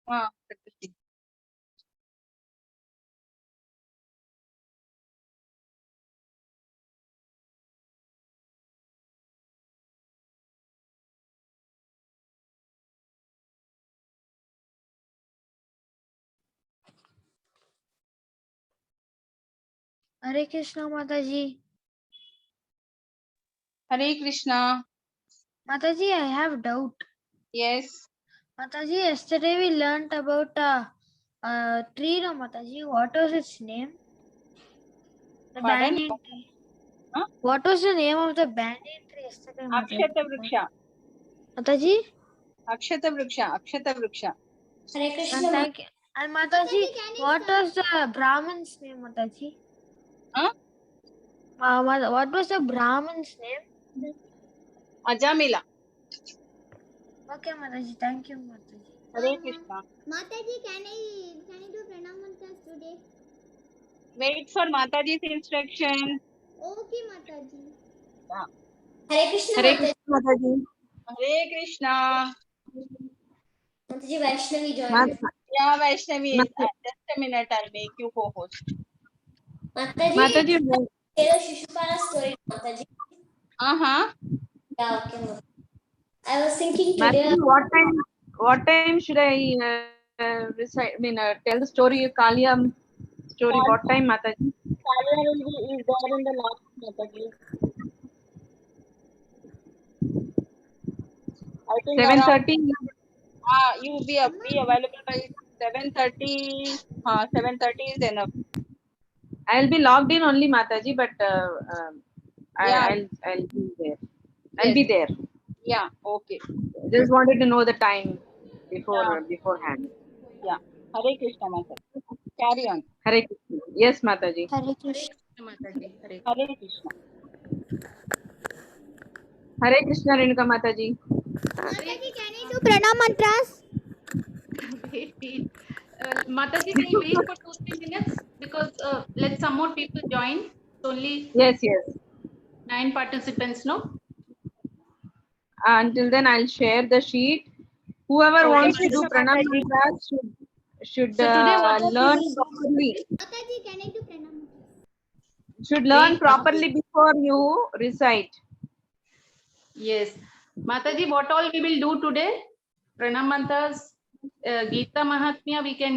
हाँ। Hare Krishna Mataji. Hare Krishna. Mataji, I have doubt. Yes. Mataji, yesterday we learnt about tree, no Mataji. What was its name? The Pardon? banyan tree. Huh? What was the name of the banyan tree yesterday, Mataji? Akshata Vriksha. Mataji? Akshata Vriksha. Akshata Vriksha. Hare Krishna. Thank you. And Mataji, what was the Brahman's name, Mataji? Huh? What was the Brahman's name? Ajamila. Okay, Mataji. Thank you, Mataji. Hare Krishna. Mataji, can I do pranam mantras today? Wait for Mataji's instruction. Okay, Mataji. Yeah. Hare Krishna. Hare Krishna Mataji. Hare Krishna. Mataji, Vaishnavi joined. Mat- Yeah, Vaishnavi. Mat- Just a minute, I'll make you co-host. Mataji, Mataji, tell a Shishupala story, Mataji. Uh-huh. Yeah, okay, Mataji. I was thinking today. Mataji, what time should I recite? Tell the story of Kalia story. What time, Mataji? Kalia is there in the last Mataji. I think 7:30. you will be available by 7:30. 7:30 is enough. I'll be logged in only, Mataji, but Yeah. I'll be there. I'll be there. Yeah. Okay. Just wanted to know the time beforehand. Yeah. Hare Krishna Mataji. Carry on. Hare Krishna. Yes, Mataji. Hare Krishna. Mataji. Hare Krishna. Hare Krishna, Renuka Mataji. Mataji, can I do pranam mantras? Wait. Mataji, can you wait for 2-3 minutes? Because let some more people join. It's only Yes. 9 participants, no? Until then, I'll share the sheet. Whoever Okay, wants to Mataji. do pranam mantras should So today what was learn the- properly. Mataji, can I do pranam mantras? Should learn Wait, properly before you recite. Yes. Mataji, what all we will do today? Pranam mantras, Gita Mahatmya, we can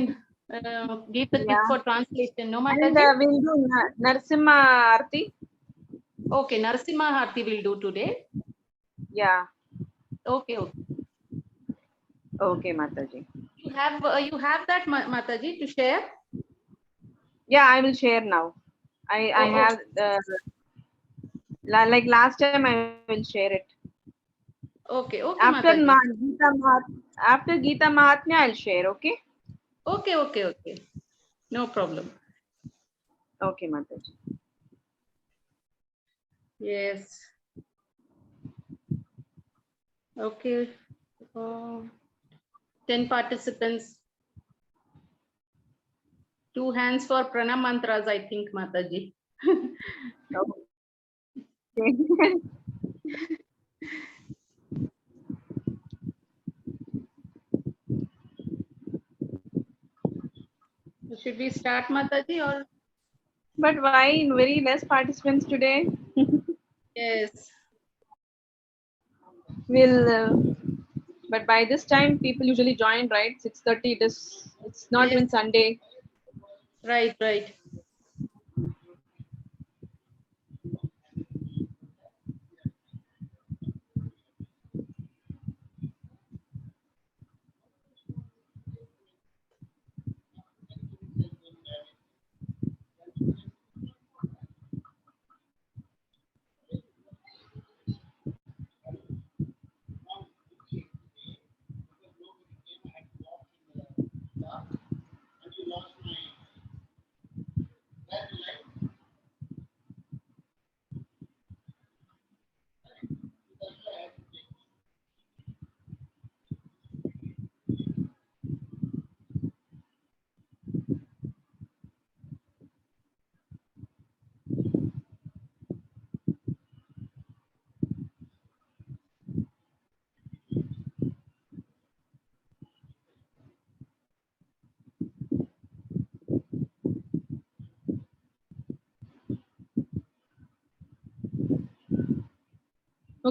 give the tip for translation, no And Mataji? we'll do Narsimha Arti. Okay, Narasimha Harti will do today. Yeah. Okay. Okay, Mataji. You have that, Mataji, to share? Yeah, I will share now. I have like last time I will share it. Okay, After Mataji. after Gita Mahatmya, I'll share. Okay. Okay. No problem. Okay, Mataji. Yes. Okay. 10 participants. 2 hands for pranam mantras, I think, Mataji. Okay. Should we start, Mataji, or? But why very less participants today? Yes. But by this time people usually join, right? 6:30. It's not Yes. even Sunday. Right.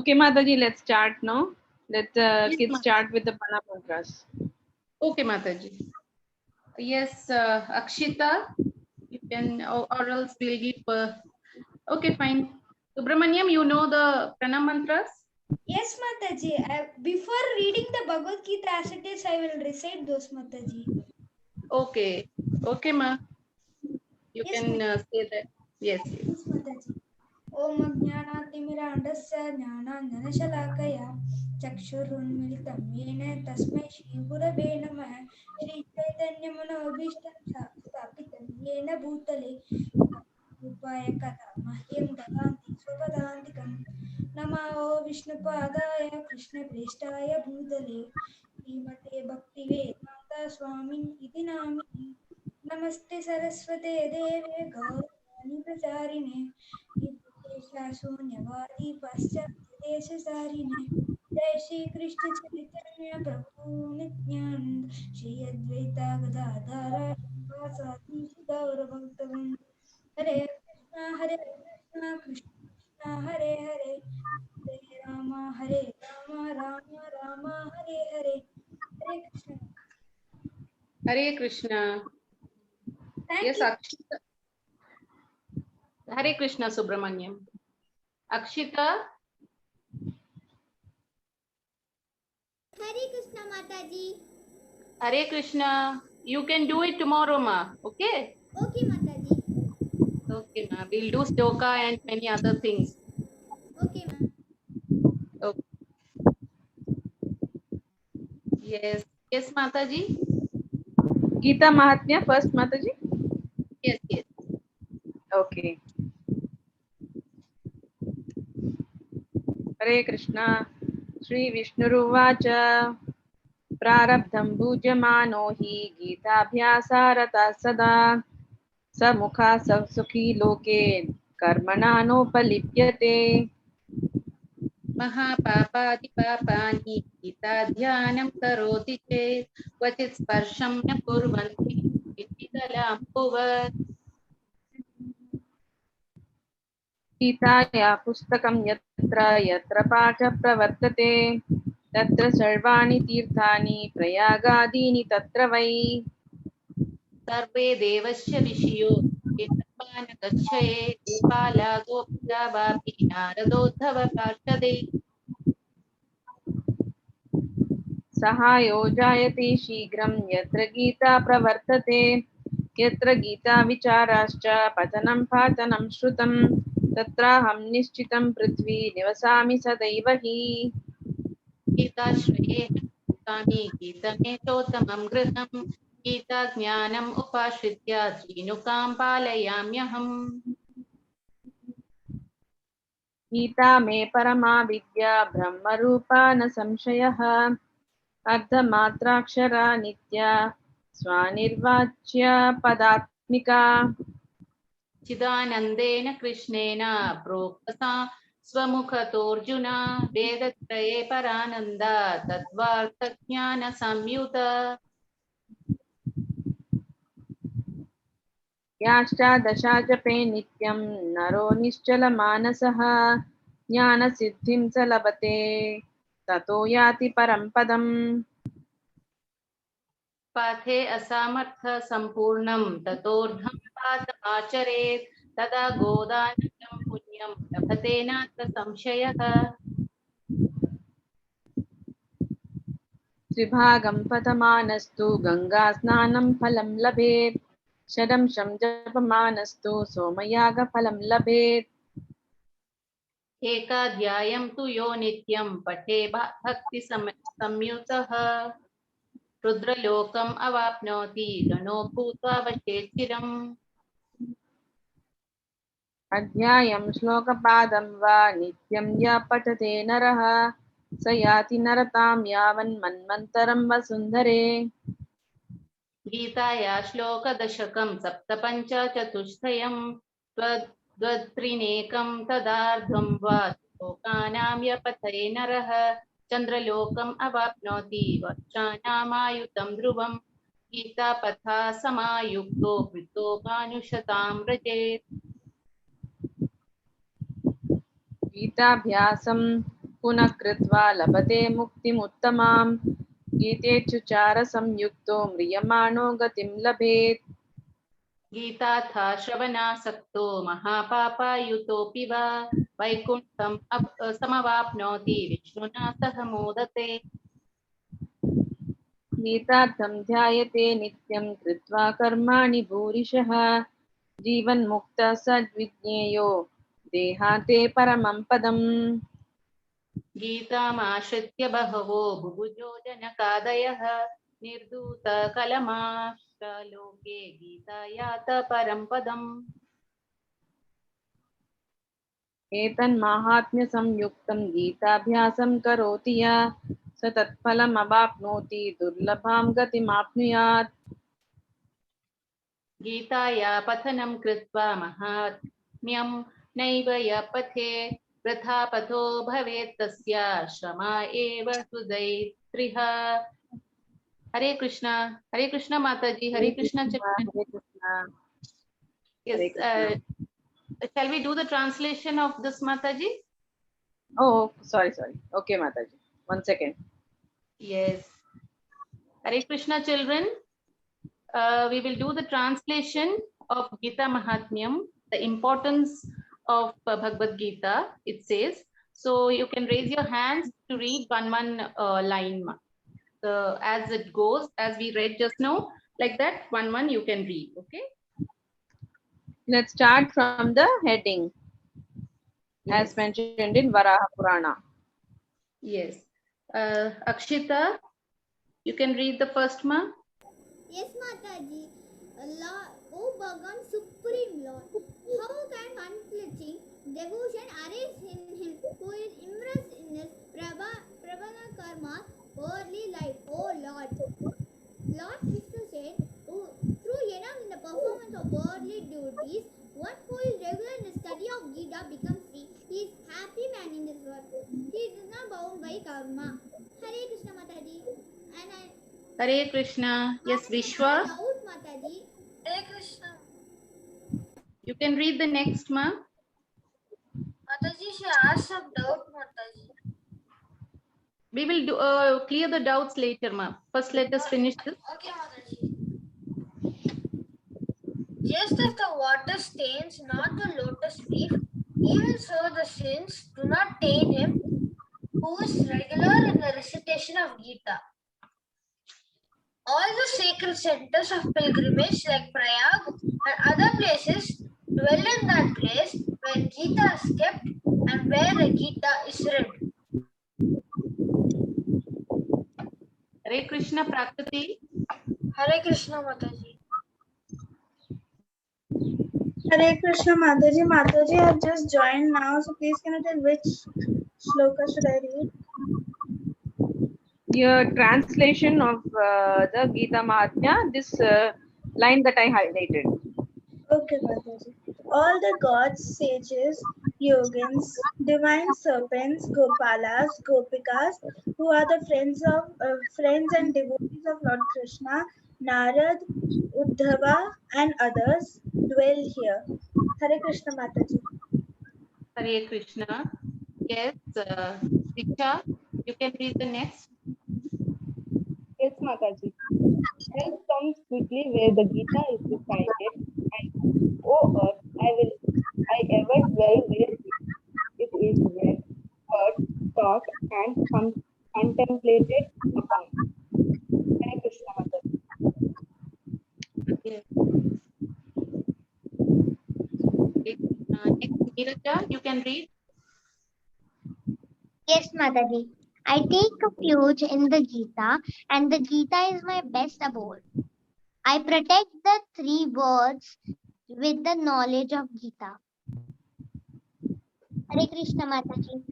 Okay, Mataji, let's start now. Let Yes, kids Mataji. start with the Prana mantras. Okay, Mataji. Yes, Akshita, you can, or else we'll give. Okay, fine. Subramaniam, you know the pranam mantras? Yes, Mataji. Before reading the Bhagavad Gita as it is, I will recite those, Mataji. Okay. Okay, ma. You Yes, can say that. Yes, yes. Yes, Mataji. Om Ajnanaatimirandasya Jnananjanashalaakaya Chakshurunmilitam Yena Tasmai Shri Gurave Namah Shri Chaitanyamanoabhishtam Sthapitam Yena Bhutale Upaya Kada Mahyam Dadanti Swabhadantikam Namao Vishnupadaya Krishna Prestaya Bhutale Srimate Bhaktivedanta Swamin Iti Namini Namaste Saraswate Deve Gauravani Pracharine शून्यवादी पाश्चात्य देश सारिणे जय श्री कृष्ण चैतन्य प्रभु नित्यानंद श्री अद्वैता गदाधर श्रीवासादि गौर भक्तवृंद Hare Krishna Krishna Krishna Hare Hare Hare Ram Ram Ram Hare Hare Hare Krishna Hare Krishna. Thank Yes, you Akshita. Hare Krishna, Subramaniam. Akshita, Hare Krishna Mataji. Hare Krishna. You can do it tomorrow, ma. Okay? Okay Mataji. Okay, ma. We'll do stoka and many other things. Okay ma'am. Okay. Yes. Yes, Mataji. Gita Mahatmya first, Mataji. Yes, yes. Okay. Hare Krishna. Shri Vishnuruvacha. प्रारब्धं भुज्यमानो हि गीताभ्यासारतः सदा स मुखा स सुखी लोके कर्मणा नोपलिप्यते महापापादिपापानि गीताध्यानं करोति चेत् क्वचित् स्पर्शं न कुर्वन्ति विद्युदलाम्बुवत् गीताया पुस्तकं यत्र यत्र पाठः प्रवर्तते तत्र सर्वाणि तीर्थानि प्रयागादीनि तत्र वै सर्वे देवस्य ऋषियो न गच्छये गोपाला गोपिका वापि नारदोद्धव पार्षदे सहायो जायते शीघ्रं यत्र गीता प्रवर्तते यत्र गीता विचाराश्च पठनं पाठनं श्रुतं तत्राहं निश्चितं पृथ्वी निवसामि सदैव हि गीताश्रये भूतानि गीतमेतोत्तमं गृहम् गीताज्ञानम् उपाश्रित्य श्रीनुकां पालयाम्यहम् गीता मे परमा विद्या ब्रह्मरूपा न संशयः अर्धमात्राक्षरा नित्या स्वानिर्वाच्य पदात्मिका चिदानन्देन कृष्णेन प्रोक्तसा स्वमुखतोऽर्जुन वेदत्रये परानन्द तद्वार्थज्ञानसंयुत याश्चादशा जपे नित्यं नरो निश्चलमानसः ज्ञानसिद्धिं स लभते ततो याति परं पदम् पाथे असामर्थ सम्पूर्णं ततोर्धं पादमाचरेत् तदा गोदानकं पुण्यं लभते नात्र संशयः त्रिभागं पतमानस्तु गङ्गास्नानं फलं लभेत् षडंशं जपमानस्तु सोमयागफलं लभेत् एकाध्यायं तु यो नित्यं पठे भक्तिसंयुतः रुद्रलोकम् अवाप्नोति गणो भूत्वा वशेच्चिरम् अध्यायं श्लोकपादं वा नित्यं य पठते नरः स याति नरतां यावन्मन्वन्तरं वसुन्धरे गीताया श्लोकदशकं सप्तपञ्चचतुष्टयं त्वत्त्रिनेकं तदार्धं वा श्लोकानां यपठे नरः चन्द्रलोकम् अवाप्नोति वर्षाणामायुतं ध्रुवम् गीतापथा समायुक्तो वृतोपानुशतां व्रजेत् गीताभ्यासं पुनः कृत्वा लभते मुक्तिमुत्तमां गीतेच्छुचार संयुक्तो म्रियमाणो गतिं लभेत् गीताथा श्रवणासक्तो महापापायुतोऽपि वा वैकुण्ठम् समवाप्नोति विष्णुना सह मोदते। गीतार्थं ध्यायते नित्यं कृत्वा कर्माणि भूरिशः जीवन्मुक्तः सद्विज्ञेयो देहान्ते परमं पदम् गीतामाश्रित्य बहवो बुभुजो जनकादयः निर्धूतकलमाश्रलोके गीतायात परं पदम्। एतन्माहात्म्यसंयुक्तं गीताभ्यासं करोति यः स तत्फलमवाप्नोति दुर्लभां गतिमाप्नुयात् गीताया पठनं कृत्वा महात्म्यं नैव य पठेत् वृथा पथो भवेत् तस्य श्रमा एव सुदैत्रिः। हरे कृष्ण माताजी, हरे Krishna children. Hare Krishna Yes, Hare Krishna shall we do the translation of this, Mataji? Oh, sorry. Okay, Mataji. 1 second. Yes. Hare Krishna, children. We will do the translation of Gita Mahatmyam, the importance of Bhagavad Gita, it says. So you can raise your hands to read one line. As it goes, as we read just now, like that, one you can read, okay? Let's start from the heading Yes. as mentioned in Varaha Purana. Yes. Akshita, you can read the first one. Yes, Mataji. Lord, O Bhagavan, Supreme Lord, how can conflicting devotion arise in him who is immersed in his Prabhana karma, worldly life, O Lord? Lord Krishna said, through enough in the performance of worldly duties, one who is regular in the study of Gita becomes free. He is happy man in this world. He is not bound by karma. Hare Krishna, Mataji. And Hare Krishna. Yes, Vishwa. Doubt, Mataji. Hare Krishna. You can read the next ma. Mataji, she asked some doubt, Mataji. We will do clear the doubts later, ma. First, let us finish this. Okay, Mataji. Just as the water stains not the lotus leaf, even so the sins do not stain him who is regular in the recitation of Gita. All the sacred centers of pilgrimage like Prayag and other places dwell in that place where Gita is kept and where the Gita is read. Hare Krishna, Prakriti. Hare Krishna, Mataji. Hare Krishna, Mataji. Mataji, I have just joined now, so please can you tell which shloka should I read? Your translation of the Gita Mahatmya, this line that I highlighted. Okay, Mataji. All the gods, sages, yogins, divine serpents, gopalas, gopikas, who are the friends and devotees of Lord Krishna, Narad, Uddhava, and others dwell here. Hare Krishna, Mataji. Hare Krishna. Yes, Diksha, you can read the next. Yes, Mataji. Health comes quickly where the Gita is recited, and O earth, I ever dwell where it is read, heard, taught, and contemplated upon. Hare Krishna, Mataji. Yes. Next, Neeraja, you can read. Yes, Mataji. I take refuge in the Gita, and the Gita is my best abode. I protect the three words with the knowledge of Gita. Hare Krishna, Mataji.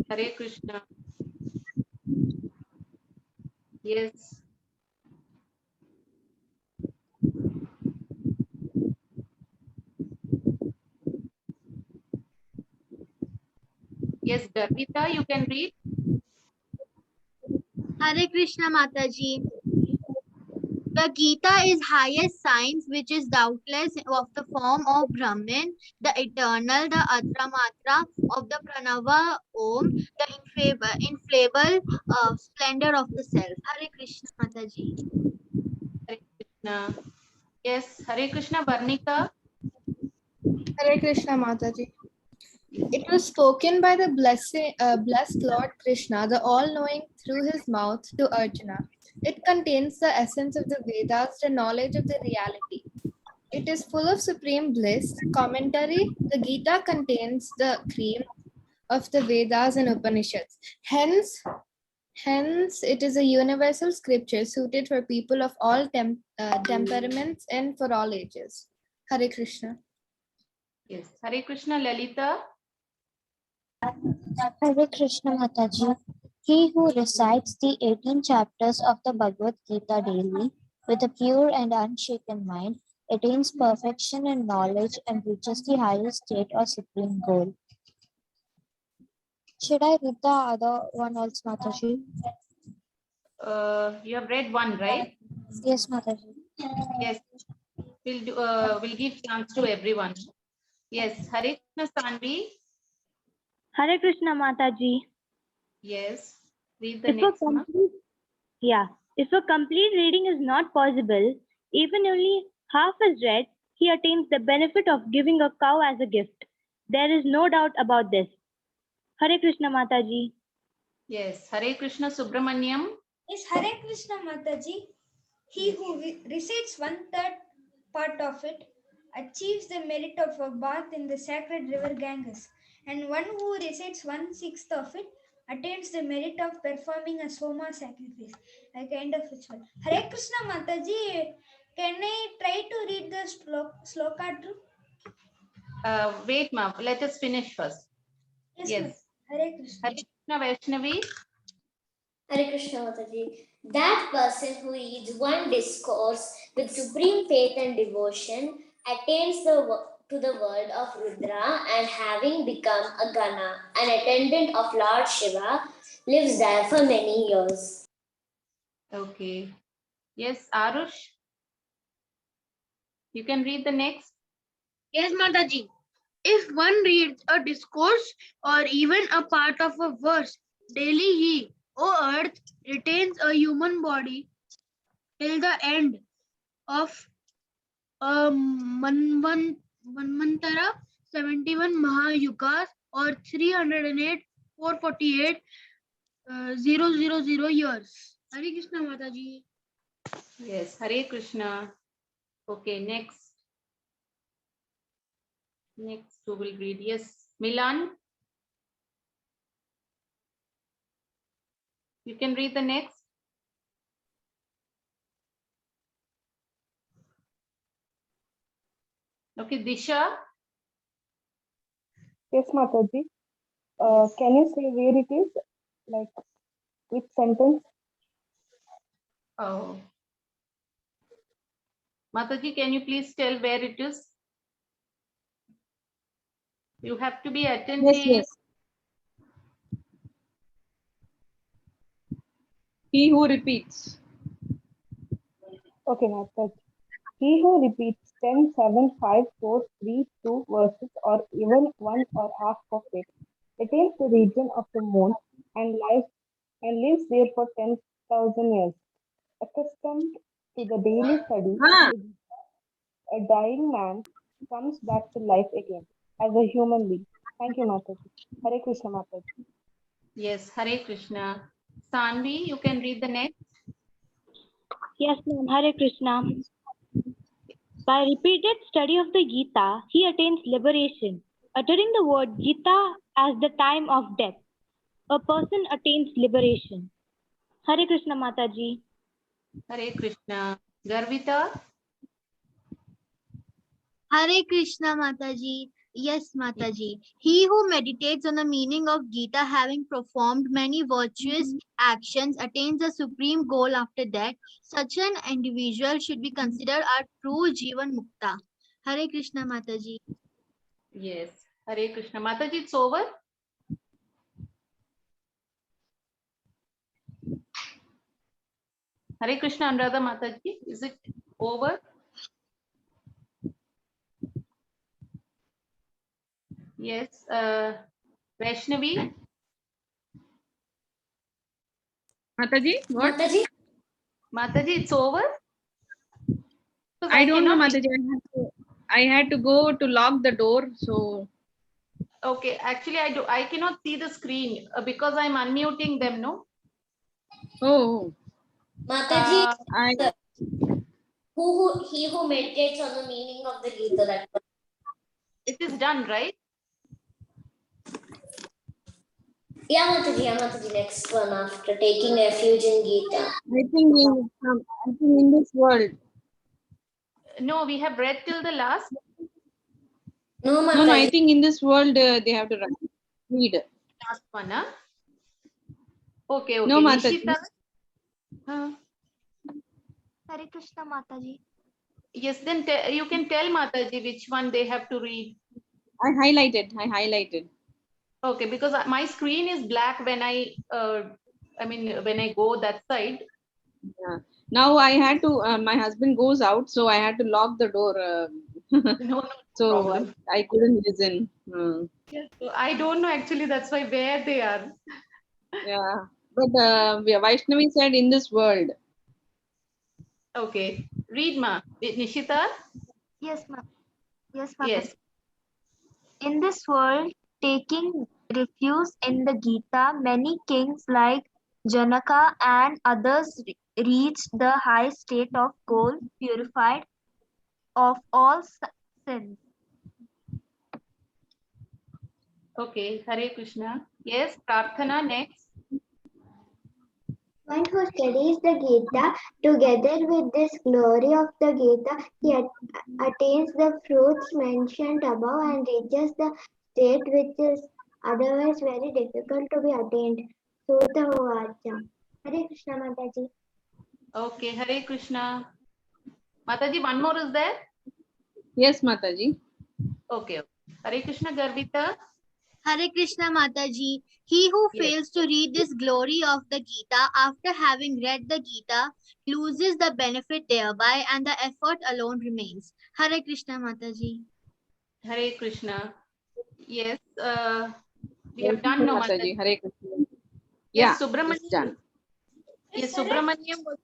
Hare Krishna. Yes. Yes, Garvita, you can read. Hare Krishna, Mataji. The Gita is highest science, which is doubtless of the form of Brahman, the eternal, the Atramatra of the Pranava Om, the infallible splendor of the self. Hare Krishna Mataji. Hare Krishna. Yes, Hare Krishna, Barnika. Hare Krishna Mataji. It was spoken by the blessed Lord Krishna, the all-knowing, through his mouth to Arjuna. It contains the essence of the Vedas, the knowledge of the reality. It is full of supreme bliss. Commentary: the Gita contains the cream of the Vedas and Upanishads. Hence, it is a universal scripture suited for people of all temperaments and for all ages. Hare Krishna. Yes, Hare Krishna, Lalita. Hare Krishna Mataji. He who recites the 18 chapters of the Bhagavad Gita daily with a pure and unshaken mind attains perfection in knowledge and reaches the highest state or supreme goal. Should I read the other one also, Mataji? You have read one, right? Yes, Mataji. Yes. We'll give chance to everyone. Yes, Hare Krishna, Sanvi. Hare Krishna Mataji. Yes. Read the next one. If a complete reading is not possible, even only half is read, he attains the benefit of giving a cow as a gift. There is no doubt about this. Hare Krishna Mataji. Yes, Hare Krishna, Subramaniam. Yes, Hare Krishna Mataji. He who recites 1/3 part of it achieves the merit of a bath in the sacred river Ganges, and one who recites 1/6 of it attains the merit of performing a Soma sacrifice, a kind of ritual. Hare Krishna Mataji, can I try to read the sloka too? Wait, ma. Let us finish first. Yes. Hare Krishna. Hare Krishna, Vaishnavi. Hare Krishna Mataji. That person who reads one discourse with supreme faith and devotion attains to the world of Rudra, and having become a Gana, an attendant of Lord Shiva, lives there for many years. Okay. Yes, Arush. You can read the next. Yes, Mataji. If one reads a discourse or even a part of a verse daily, he, O earth, retains a human body till the end of a Manvantara, 71 Mahayugas, or 308, 448, 000 years. Hare Krishna Mataji. Yes, Hare Krishna. Okay, next. Next, who will read? Yes, Milan. You can read the next. Okay, Disha. Yes, Mataji. Can you say where it is? Like, which sentence? Oh. Mataji, can you please tell where it is? You have to be attentive. Yes. He who repeats. Okay, Mataji. He who repeats 10, 7, 5, 4, 3, 2 verses or even one or half of it attains the region of the moon and lives there for 10,000 years. Accustomed to the daily study, a dying man comes back to life again as a human being. Thank you, Mataji. Hare Krishna, Mataji. Yes, Hare Krishna. Sanvi, you can read the next. Yes, ma'am. Hare Krishna. By repeated study of the Gita, he attains liberation. Uttering the word Gita as the time of death, a person attains liberation. Hare Krishna Mataji. Hare Krishna. Garvita. Hare Krishna Mataji. Yes, Mataji. He who meditates on the meaning of Gita, having performed many virtuous actions, attains the supreme goal after death. Such an individual should be considered a true Jivan Mukta. Hare Krishna Mataji. Yes, Hare Krishna. Mataji, it's over. Hare Krishna, Anuradha Mataji. Is it over? Yes. Vaishnavi. Mataji, what? Mataji, Mataji, it's over? Because I don't know, cannot Mataji. I had to go to lock the door, so. Okay, actually I cannot see the screen because I'm unmuting them, no? Oh. Mataji, I. he who meditates on the meaning of the Gita. That It is done, right? yeah, Mataji, next one after taking refuge in Gita. I think in this world. No, we have read till the last. No, Mataji. No, I think in this world they have to read. Last one, huh? Okay, okay. No, Mataji. Nishita. Huh? Hare Krishna Mataji. Yes, then you can tell Mataji which one they have to read. I highlighted. Okay, because my screen is black when when I go that side. Yeah. Now I had to. My husband goes out, so I had to lock the door. No so problem. I couldn't listen. Yes, so I don't know actually. That's why where they are. Yeah, but Vaishnavi said in this world. Okay, read ma. Nishita. Yes, ma'am. Yes, Yes. In this world, taking refuge in the Gita, many kings like Janaka and others reached the high state of goal, purified of all sins. Okay, Hare Krishna. Yes, Prarthana next. One who studies the Gita together with this glory of the Gita, he attains the fruits mentioned above and reaches the state which is otherwise very difficult to be attained. Sutta Uvacha. Hare Krishna Mataji. Okay, Hare Krishna. Mataji, one more is there? Yes, Mataji. Okay. Hare Krishna, Garvita. Hare Krishna Mataji. He who Yes. fails to read this glory of the Gita after having read the Gita loses the benefit thereby and the effort alone remains. Hare Krishna Mataji. Hare Krishna. Yes, we have done now, Mataji. Hare Krishna. Yes, Yeah, Subramaniam. it's done. Yes, Subramaniam was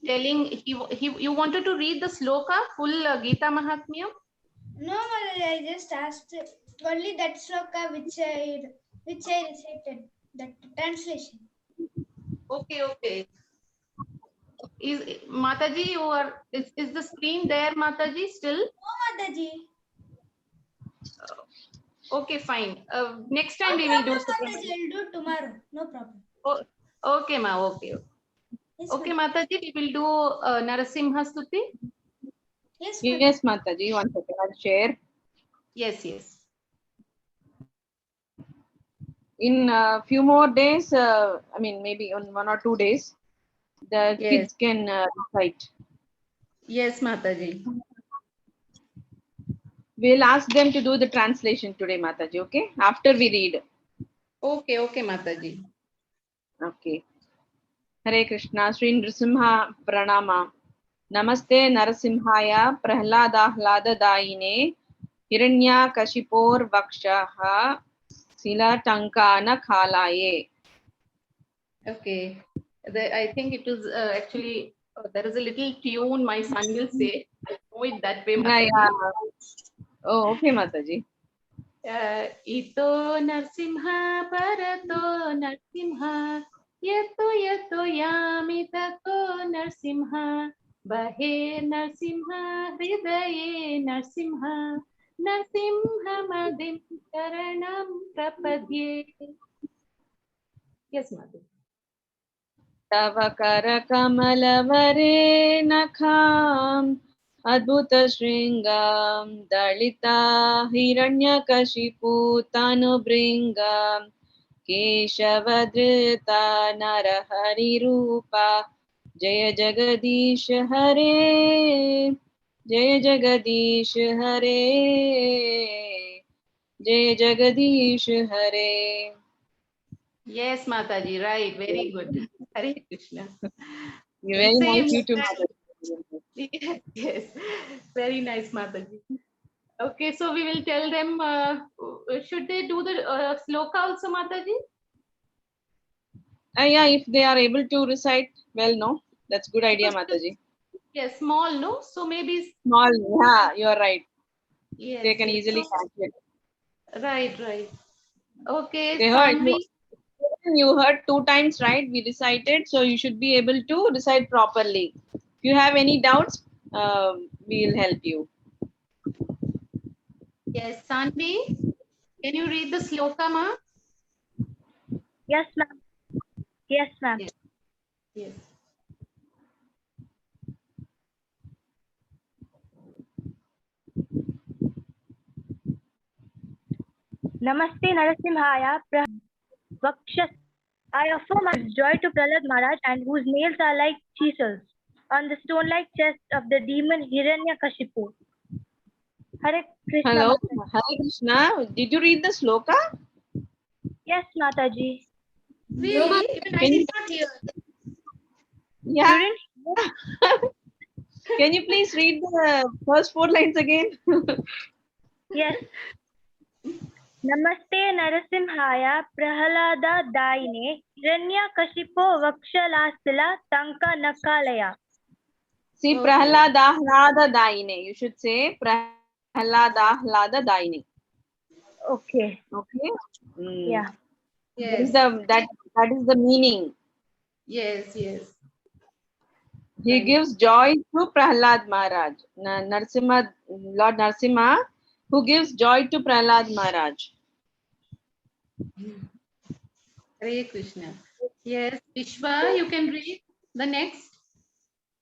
telling you wanted to read the sloka, full Gita Mahatmyam? No, Mataji, I just asked only that sloka which I recited, that translation. Okay. Is Mataji, is the screen there, Mataji, still? No, Mataji. Okay, fine. Next time we will do Mataji, Subramaniam. I'll do tomorrow. No problem. Oh, okay, ma. Okay. Yes, Okay, Mataji, we will do Narasimha Stuti. Yes, Yes, Mataji. One second, I'll share. Yes. In a few more days, maybe on 1 or 2 days, the kids can recite. Yes, Mataji. We'll ask them to do the translation today, Mataji, okay? After we read. Okay, Mataji. Okay. Hare Krishna, Sri Nrsimha Pranama. Namaste Narasimhaya Prahladahlada Hiranya Kashipor Vakshaha Sila Tankana Khalaye. Okay. I think it is actually, there is a little tune my son will say. I know it that way, Mataji. Yeah. Oh, okay, Mataji. Ito Narsimha Parato Narsimha Yato Yami Tato Narsimha Bahe Narsimha Hridaye Narsimha Narsimha Madim Karanam Prapadye. Yes, Madhu. Tava Kara Kamalavare Nakham Adbhuta Shringam Dalita Hiranyakashipu Tanubringam Keshavadrita Narahari Rupa Jaya Jagadish Hare Jaya Jagadish Hare Jaya Jagadish Hare. Yes, Mataji, right. Very good. Hare Krishna. Very Same. nice you too, Mataji. Yes, yes. Very nice, Mataji. Okay, so we will tell them, should they do the sloka also, Mataji? Yeah, if they are able to recite well, no, that's good idea, Mataji. Yes, small, no? So maybe. Small, yeah, you are right. Yes, They can yes. easily So, catch it. right, right. Okay, They heard Sanvi. you heard 2 times, right? We recited, so you should be able to recite properly. If you have any doubts, we will help you. Yes, Sanvi. Can you read the sloka, ma? Yes, ma'am. Yes, ma'am. Yes. Yes. Namaste Narasimhaya Vakshas. I offer my joy to Prahlad Maharaj and whose nails are like chisels on the stone-like chest of the demon Hiranyakashipu. Hare Krishna. Hello, Mataji. Hare Krishna. Did you read the sloka? Yes, Mataji. Really? Even I Can did you, not hear. yeah. You didn't? Can you please read the first 4 lines again? Yes. Namaste Narasimhaya Prahalada Daine Hiranyakashipo Vakshalasila Tanka Nakalaya. See, Okay. Prahladahlada Daine. You should say Prahladahlada Daine. Okay. Okay. Yeah. That is Yes. that is the meaning. Yes, yes. He Right. gives joy to Prahlad Maharaj. Narsimha, Lord Narsimha, who gives joy to Prahlad Maharaj. Hare Krishna. Yes, Vishwa, you can read the next.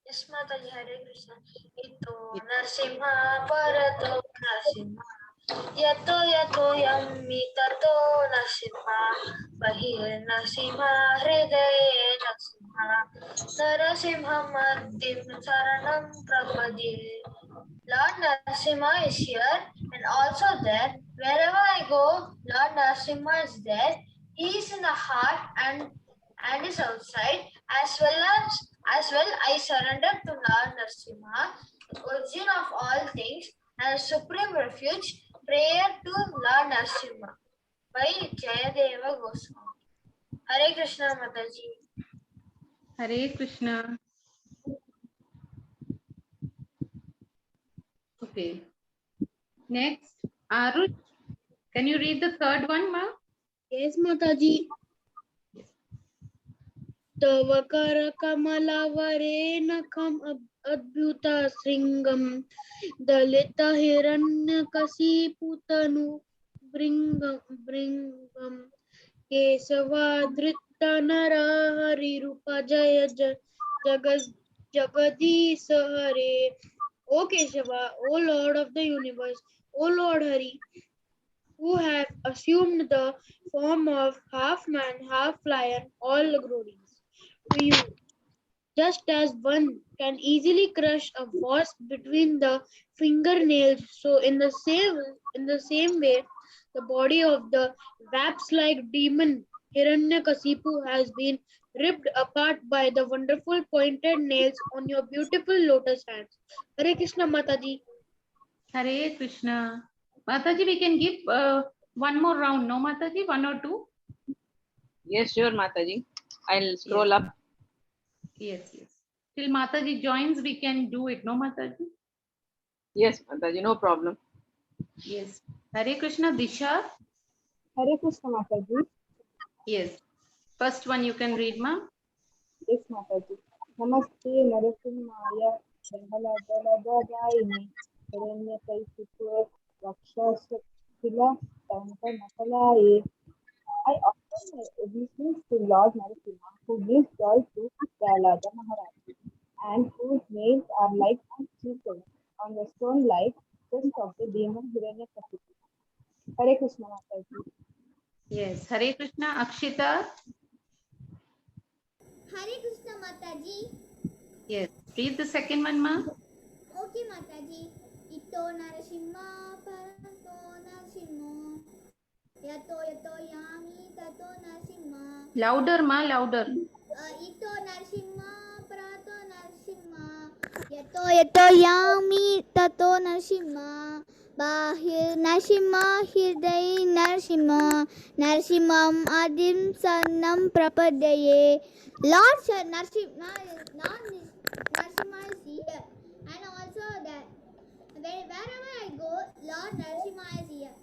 Yes, Mataji, Hare Krishna. Ito Narsimha Bharato Narsimha. Yato yato yammi tato Narsimha. Bahir Narsimha Hridaye Narsimha. Narasimha Madhim Saranam Prapadye. Lord Narasimha is here and also there. Wherever I go, Lord Narasimha is there. He is in the heart and is outside. As well, I surrender to Lord Narasimha, the origin of all things, and supreme refuge. Prayer to Lord Narasimha by Jayadeva Goswami. Hare Krishna, Mataji. Hare Krishna. Okay. Next, Arush. Can you read the third one, ma? Yes, Mataji. तव कर कमलवरेणखम् अद्भुत शृङ्गं दलित हिरण्यकशिपुतनु भृङ्गं केशवाधृत नरहरिरूप जय जगदीश हरे. O Keshava, O Lord of the universe, O Lord Hari, who have assumed the form of half man, half lion, all glories to you. Just as one can easily crush a wasp between the fingernails, so in the same way, the body of the wasp-like demon Hiranyakasipu has been ripped apart by the wonderful pointed nails on your beautiful lotus hands. Hare Krishna, Mataji. Hare Krishna. Mataji, we can give one more round, no, Mataji? 1 or 2? Yes, sure, Mataji. I'll scroll up. Yes, yes. Till Mataji joins, we can do it, no, Mataji? Yes, Mataji, no problem. Yes. Hare Krishna, Disha. Hare Krishna, Mataji. Yes. First one you can read, ma. Yes, Mataji. Namaste Narasimhaya Prahaladaini Hiranyakashipu Vakshasila Tanka Nakalaye. I offer my obeisance to Lord Narasimha, who gives joy to Prahlada Maharaj, and whose nails are like chisels on the stone-like chest of the demon Hiranyakashipu. Hare Krishna, Mataji. Yes. Hare Krishna, Akshita. Hare Krishna Mataji. Yes. Read the second one, ma. Okay Mataji. Ito Narasimha Parato Narasimha. Yato yato yami tato Narasimha. Louder, ma, louder. Ito Narasimha Parato यतो यामि ततो नरसिंहा बाहिर्नरसिंहा हृदये नरसिंहा नरसिंहम् आदिं सन्नं प्रपद्ये. Lord Narasimha is here, and also that wherever I go, Lord Narasimha is here.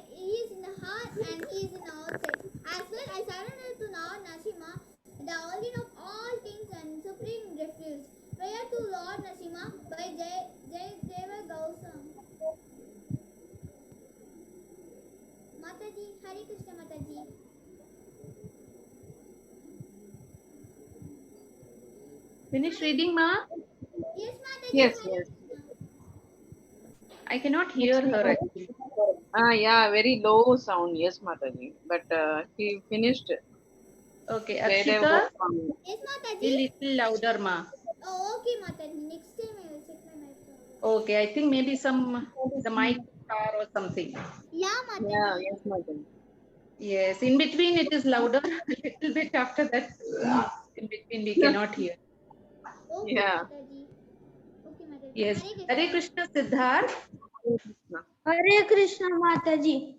He is in the heart and he is in the outside. As well, I surrender to Lord Narasimha, the origin of all things and supreme refuge. Prayer to Lord Narasimha by Jayadeva Gausam. Mataji, Hare Krishna Mataji. Finish reading, Ma? Yes, Mataji. Yes, Hare yes. I cannot hear her actually. Yeah, very low sound. Yes, Mataji. But he finished. Okay, Jayadeva Akshita, Goswami. Yes, a Mataji. little louder, Ma. Oh, okay, Mataji. Next time I will check my microphone. Okay, I think maybe the mic star or something. Yeah, Mataji. Yeah, yes, Mataji. Yes, in between it is louder. A little bit after that, in between we cannot hear. Okay, Yeah. Mataji. Okay, Mataji. Yes, Hare Hare Krishna, Siddharth. Hare Krishna Mataji.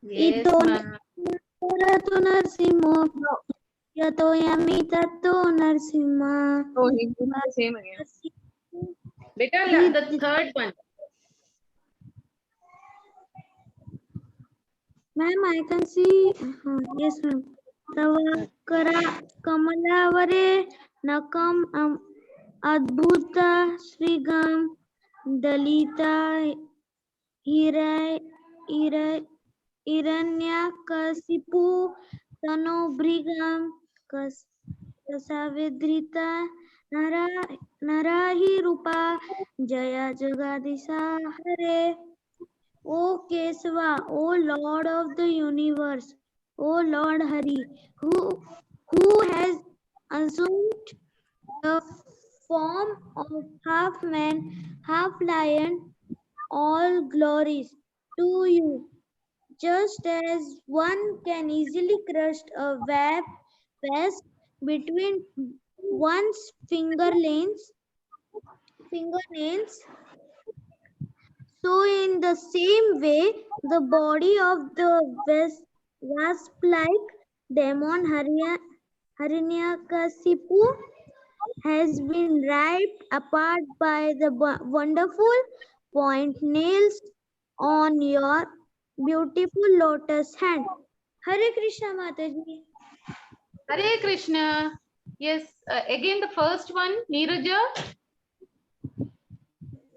Yes, Ito Ma. Narato Narsimha Yato Yami Tato Narsimha. Oh, he did the same again. Beta, the third one. Ma'am, I can see. Yes, ma'am. Tavakara Kamalavare Nakam Adbhuta Srigam Dalita Hiranyakasipu Tanobrigam Kasavidrita Narahi Rupa Jaya Jagadisa Hare. O Kesava, O Lord of the universe, O Lord Hari, who has assumed the form of half man, half lion, all glories to you. Just as one can easily crush a vase between one's fingernails, so in the same way, the body of the wasp-like demon Hiranyakasipu has been ripped apart by the wonderful point nails on your beautiful lotus hand. Hare Krishna Mataji. Hare Krishna. Yes, again the first one, Neeraja.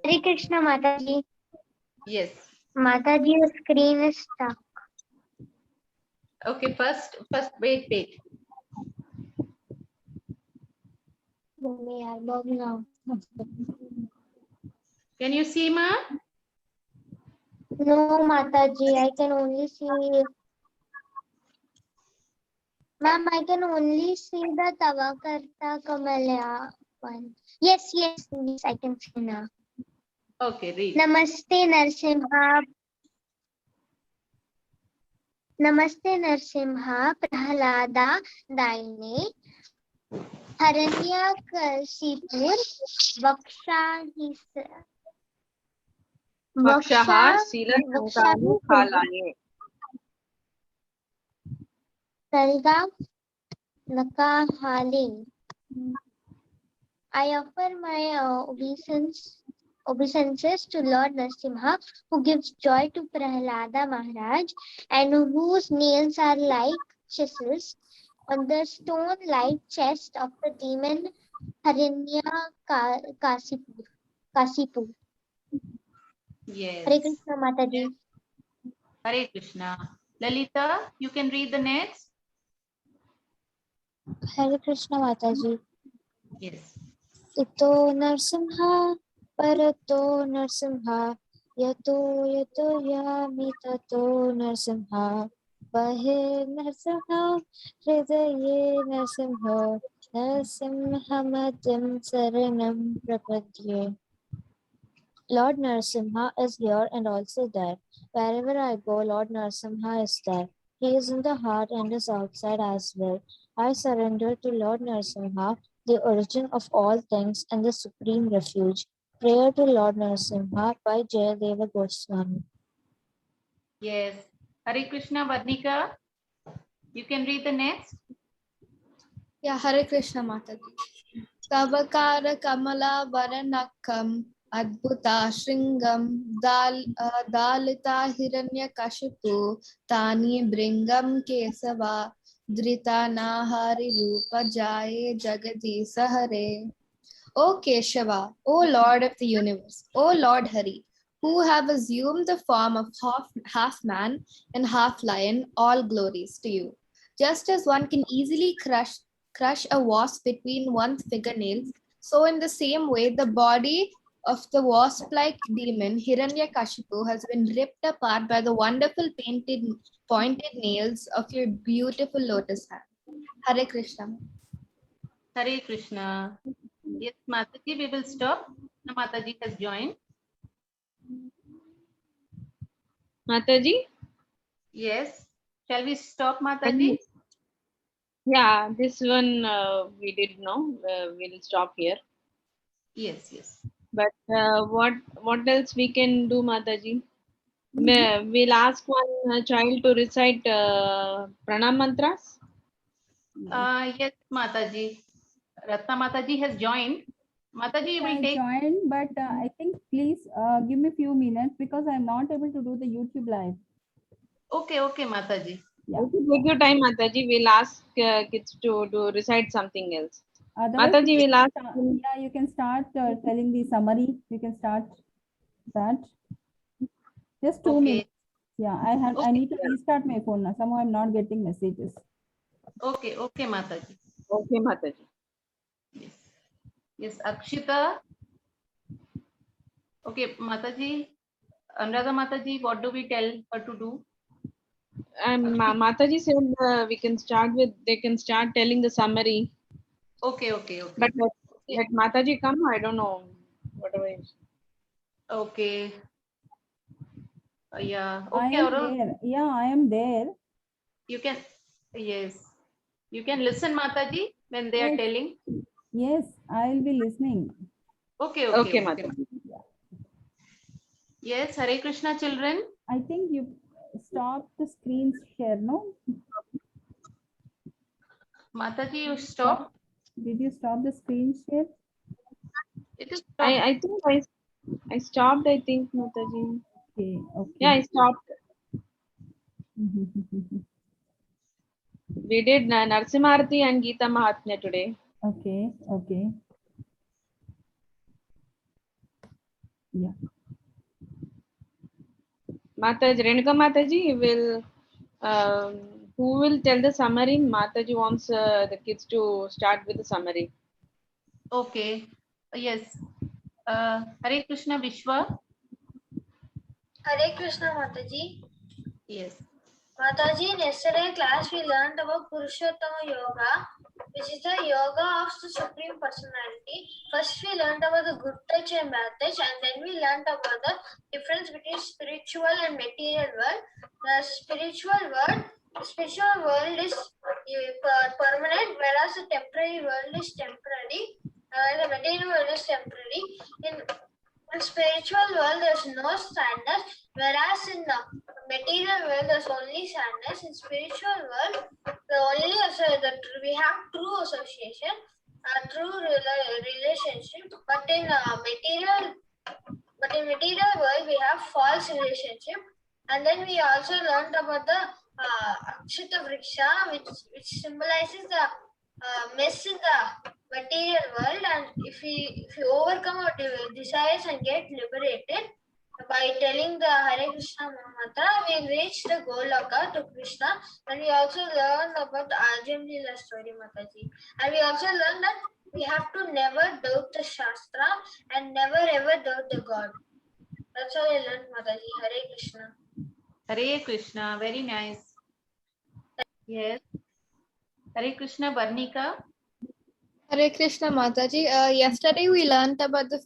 Hare Krishna Mataji. Yes. Mataji, your screen is stuck. Okay, first, wait. Can you see, Ma? No, Mataji, I can only see. Ma'am, I can only see the Tavakarta Kamalya one. Yes, I can see now. Okay, read. Namaste Narsimha Prahlada Daine Hiranyakasipur Vakshahar Sila Sankanu Khalane. Salga Nakahale. I offer my obeisances to Lord Narasimha, who gives joy to Prahlada Maharaj, and whose nails are like chisels on the stone-like chest of the demon Hiranyakasipu. Yes. Hare Krishna Mataji. Hare Krishna. Lalita, you can read the next. Hare Krishna Mataji. Yes. Ito Narsimha, Parato Narsimha, Yato Yami Tato Narsimha, Bahir Narsimha, Hridaye Narsimha, Narsimhamadim Saranam Prapadye. Lord Narasimha is here and also there. Wherever I go, Lord Narasimha is there. He is in the heart and is outside as well. I surrender to Lord Narasimha, the origin of all things and the supreme refuge. Prayer to Lord Narasimha by Jayadeva Goswami. Yes. Hare Krishna, Varnika. You can read the next. Yeah, Hare Krishna Mataji. Kavakara Kamala Varanakam Adbhuta Shringam Dalita Hiranya Kashipu Tani Bringam Kesava Drita Nahari Rupa Jaye Jagadi Sahare. O Keshava, O Lord of the universe, O Lord Hari, who have assumed the form of half man and half lion, all glories to you. Just as one can easily crush a wasp between one's fingernails, so in the same way the body of the wasp-like demon Hiranyakashipu has been ripped apart by the wonderful pointed nails of your beautiful lotus hand. Hare Krishna. Hare Krishna. Yes, Mataji, we will stop. Mataji has joined. Mataji? Yes. Shall we stop, Mataji? Yeah, this one we did know. We'll stop here. Yes, yes. But what else we can do, Mataji? We'll ask one child to recite pranam mantras. Yes, Mataji. Ratna Mataji has joined. Mataji will I take. joined, but I think please give me a few minutes because I'm not able to do the YouTube live. Okay, okay, Mataji. Yeah. Okay, take your time, Mataji. We'll ask kids to recite something else. Otherwise, Mataji will ask. yeah, you can start telling the summary. You can start that. Just 2 minutes. Yeah, I need to restart my phone now. Somehow I'm not getting messages. Okay, okay, Mataji. Okay, Mataji. Yes. Yes, Akshita. Okay, Mataji. Anuradha Mataji, what do we tell her to do? Mataji said we can start with. They can start telling the summary. Okay, okay, okay. But let Mataji come. I don't know. Whatever. Okay. Yeah. Okay, I am Aurora. there. Yeah, I am there. You can. Yes. You can listen, Mataji, when they are telling. Yes, I will be listening. Okay, okay. Okay, Mataji. Yes, Hare Krishna, children. I think you stop the screen share, no? Mataji, you stop. Did you stop the screen share? It is stopped. I think I stopped. I think, Mataji. Okay, okay. Yeah, I stopped. We did Narsimharthi and Gita Mahatmya today. Okay, okay. Yeah. Mataji, Renuka Mataji will, who will tell the summary? Mataji wants the kids to start with the summary. Okay. Yes. Hare Krishna, Vishwa. Hare Krishna, Mataji. Yes. Mataji, in yesterday's class we learned about Purushottama Yoga, which is the yoga of the Supreme Personality. First we learned about the good touch and bad touch, and then we learned about the difference between spiritual and material world. The spiritual world is permanent, whereas the temporary world is temporary. The material world is temporary. In spiritual world, there's no sadness, whereas in the material world, there's only sadness. In spiritual world, we have true association, true relationship, but in material world, we have false relationship. And then we also learned about the Akshita Vriksha, which symbolizes the mess in the material world, and if we overcome our desires and get liberated by telling the Hare Krishna mantra, we reach the Goloka to Krishna. And we also learn about the Arjun Leela story, Mataji. And we also learn that we have to never doubt the Shastra and never ever doubt the God. That's all I learned, Mataji. Hare Krishna. Hare Krishna. Very nice. Yes. Hare Krishna, Varnika. Hare Krishna Mataji. Yesterday we learned about the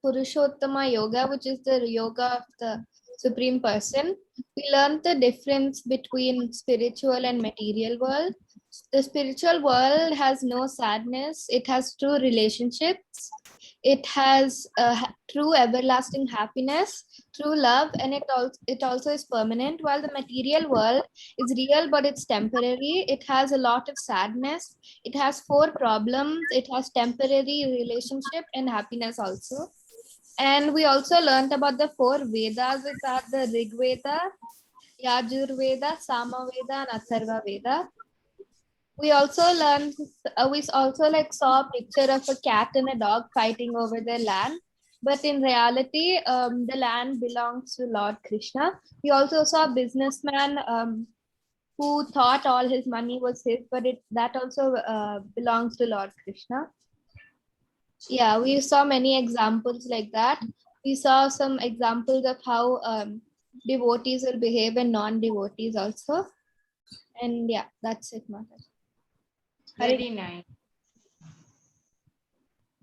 Purushottama Yoga, which is the yoga of the Supreme Person. We learned the difference between spiritual and material world. The spiritual world has no sadness. It has true relationships. It has true everlasting happiness, true love, and it also is permanent. While the material world is real, but it's temporary. It has a lot of sadness. It has 4 problems. It has temporary relationship and happiness also. And we also learned about the 4 Vedas, which are the Rig Veda, Yajur Veda, Sama Veda, and Atharva Veda. We also learned, we also like saw a picture of a cat and a dog fighting over their land. But in reality, the land belongs to Lord Krishna. We also saw a businessman who thought all his money was his, but that also belongs to Lord Krishna. Yeah, we saw many examples like that. We saw some examples of how devotees will behave and non-devotees also. And yeah, that's it, Mataji. Very nice.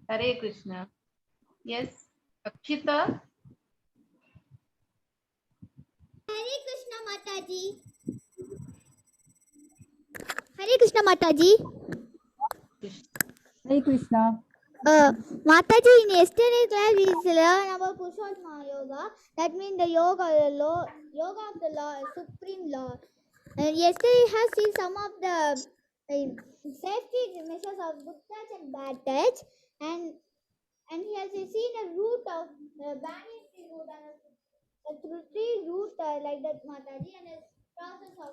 Hare Krishna. Yes, Akshita. Hare Krishna Mataji. Hare Krishna Mataji. Hare Krishna. Mataji, in yesterday's class we learned about Purushottam Yoga. That means the yoga of the Lord, Supreme Lord. And yesterday we have seen some of the safety measures of good touch and bad touch, and he has seen a root of banyan tree root and a tree root like that, Mataji, and a process of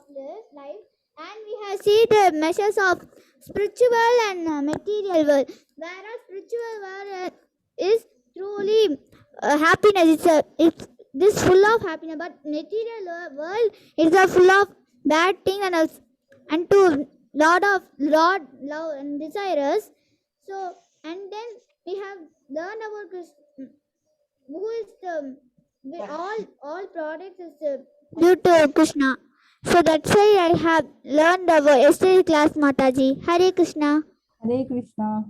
life. And we have seen the measures of spiritual and material world. Whereas spiritual world is truly happiness. It's this full of happiness, but material world is a full of bad thing and to lot of love and desires. So, and then we have learned about Krishna, who is all products is due to Krishna. So that's why I have learned about yesterday class, Mataji. Hare Krishna. Hare Krishna.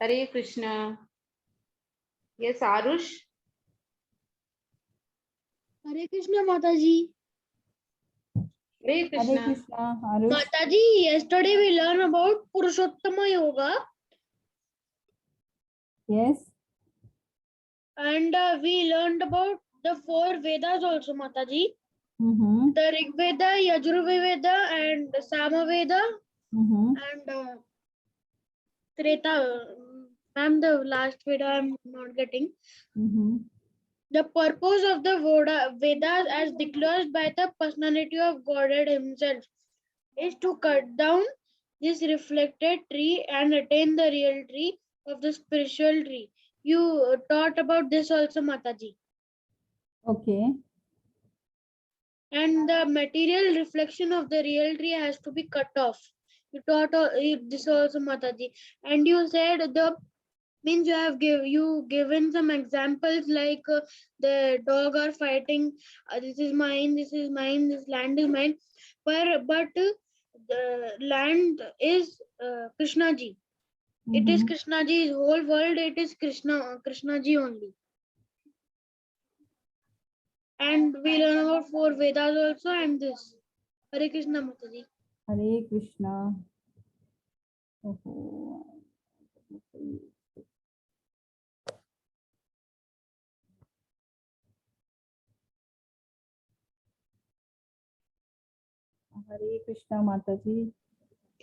Hare Krishna. Yes, Arush. Hare Krishna Mataji. Hare Krishna. Hare Krishna. Arush. Mataji, yesterday we learned about Purushottama Yoga. Yes. And we learned about the 4 Vedas also, Mataji. Mm-hmm. The Rig Veda, Yajurveda, and Sama Veda, Mm-hmm. and Treta. Ma'am, the last Veda I'm not getting. Mm-hmm. The purpose of the Vedas, as declared by the personality of Godhead himself, is to cut down this reflected tree and attain the real tree of the spiritual tree. You taught about this also, Mataji. Okay. And the material reflection of the real tree has to be cut off. You taught this also, Mataji. And you said the means you have given some examples like the dog are fighting, this is mine, this is mine, this land is mine, but the land is Krishna ji. It is Krishna ji's whole world. It is Krishna ji only. And we learn about 4 Vedas also and this. Hare Krishna Mataji. Hare Krishna. Oh. Hare Krishna Mataji.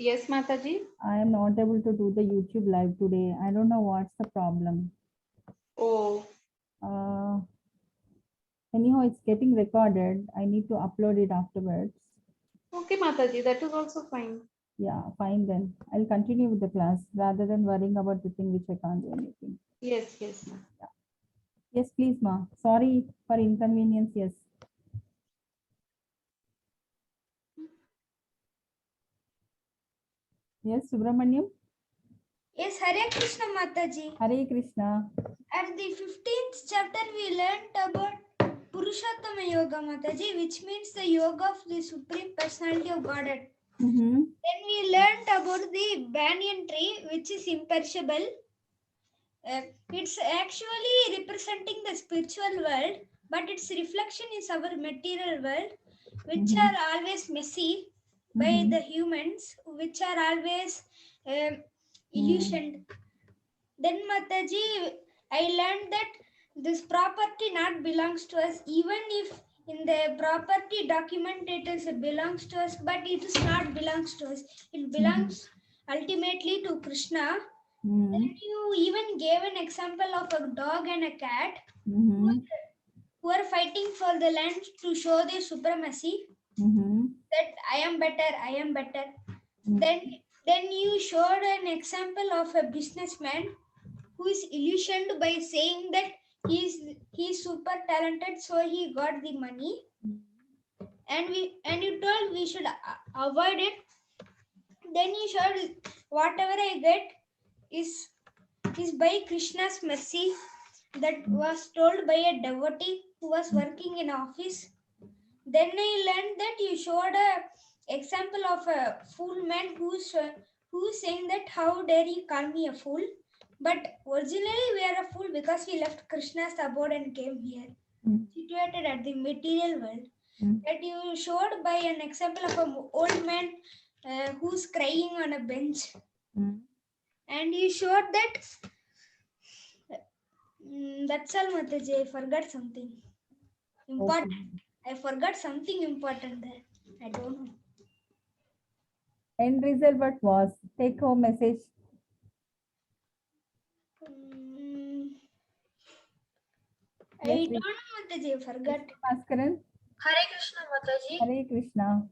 Yes, Mataji. I am not able to do the YouTube live today. I don't know what's the problem. Oh. Anyhow, it's getting recorded. I need to upload it afterwards. Okay, Mataji, that is also fine. Yeah, fine then. I'll continue with the class rather than worrying about the thing which I can't do anything. Yes, yes, ma. Yeah. Yes, please, ma. Sorry for inconvenience. Yes. Yes, Subramaniam. Yes, Hare Krishna Mataji. Hare Krishna. At the 15th chapter, we learnt about Purushottama Yoga Mataji, which means the yoga of the Supreme Personality of Godhead. Then we learnt about the banyan tree, which is imperishable. It's actually representing the spiritual world. but its reflection is our material world, which are always messy by the humans, which are always illusioned. Then Mataji, I learned that this property not belongs to us, even if in the property document it is belongs to us, but it is not belongs to us. It belongs ultimately to Krishna. Then you even gave an example of a dog and a cat who are fighting for the land to show their supremacy. That I am better, I am better. Then you showed an example of a businessman who is illusioned by saying that he's super talented, so he got the money. And you told we should avoid it. Then you showed whatever I get is by Krishna's mercy, that was told by a devotee who was working in office. Then I learned that you showed a example of a fool man who's saying that how dare you call me a fool, but originally we are a fool because we left Krishna's abode and came here, situated at the material world. That you showed by an example of an old man who's crying on a bench. And you showed that that's all, Mataji. I forgot something important. I forgot something important there. I don't know. End result what was? Take home message. I don't know, Mataji. I forgot. Bhaskaran. Hare Krishna, Mataji. Hare Krishna.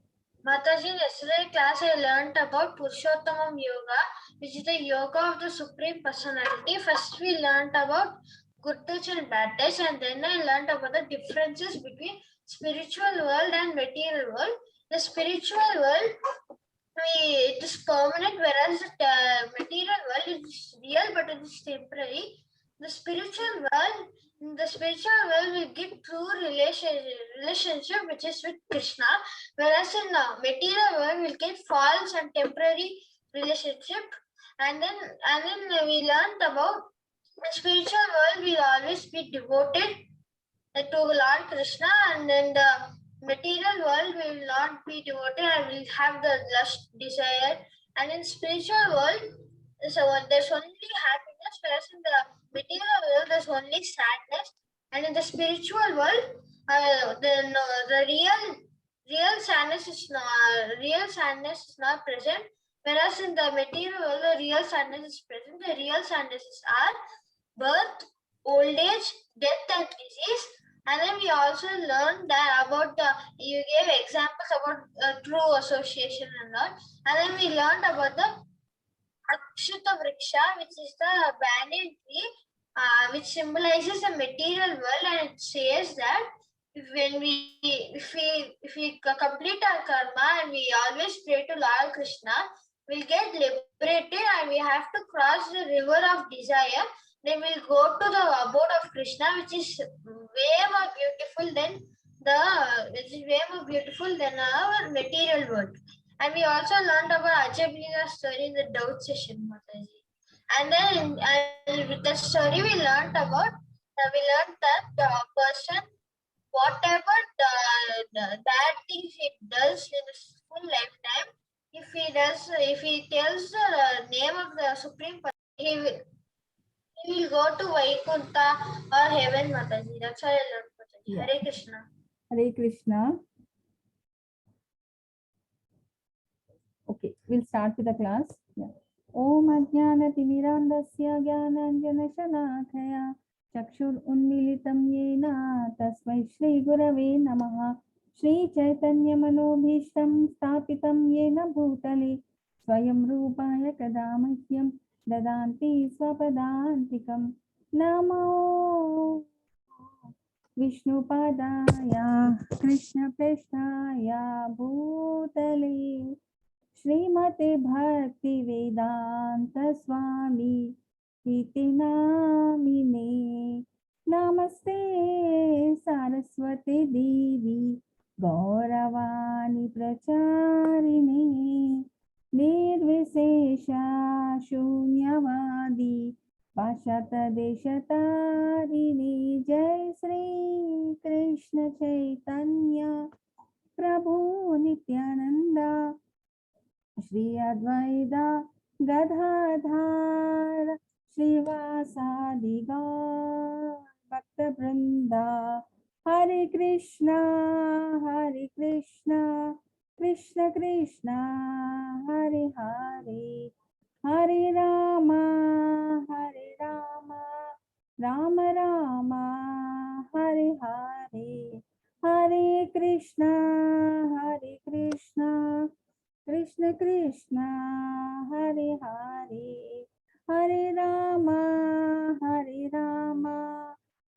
Mataji, in yesterday class I learnt about Purushottamam Yoga, which is the yoga of the Supreme Personality. First we learnt about good touch and bad touch, and then I learnt about the differences between spiritual world and material world. The spiritual world, it is permanent, whereas the material world is real, but it is temporary. The spiritual world, in the spiritual world, we get true relationship, which is with Krishna, whereas in the material world, we'll get false and temporary relationship. And then we learned about the spiritual world will always be devoted to Lord Krishna, and then the material world will not be devoted and will have the lust, desire. And in spiritual world, there's only happiness, whereas in the material world there's only sadness. And in the spiritual world, the real sadness is not present. Whereas in the material world, the real sadness is present. The real sadnesses are birth, old age, death, and disease. And then we also learned that about you gave examples about true association and all. And then we learned about the Akshuta Vriksha, which is the banyan tree, which symbolizes the material world, and it says that if we complete our karma and we always pray to Lord Krishna, we'll get liberated and we have to cross the river of desire. Then we'll go to the abode of Krishna, which is way more beautiful than our material world. And we also learned about Ajabhina's story in the doubt session, Mataji. And then with that story, we learned that the person, whatever the bad things he does in his full lifetime, if he tells the name of the Supreme Personality, he will go to Vaikuntha or heaven, Mataji. That's why I learned, Mataji. Yeah. Hare Krishna. Hare Krishna. Okay, we'll start with the class. Yeah. Om Ajnanatimmirandasya Jnananjanashalakaya Chakshur Unmilitam Yena Tasmai Shri Gurave Namaha Shri Chaitanya Manobhishtam Stapitam Yena Bhutale Swayam Rupaya Kadamahyam Dadanti Swapadantikam Namo Vishnupadaya Krishna Prestaya Bhutale Srimate Bhakti Vedanta Swami Iti Namine Namaste Saraswati Devi Gauravani Pracharine Nirvisesha Shunyavadi पाश्चात देशतारिणी जय श्री कृष्ण चैतन्य प्रभु नित्यानंद श्री अद्वैता गदाधर श्रीवासादि गौर भक्त वृंदा हरे कृष्णा कृष्ण कृष्णा हरे हरे हरे राम राम राम हरे हरे हरे कृष्णा कृष्ण कृष्ण हरे हरे हरे राम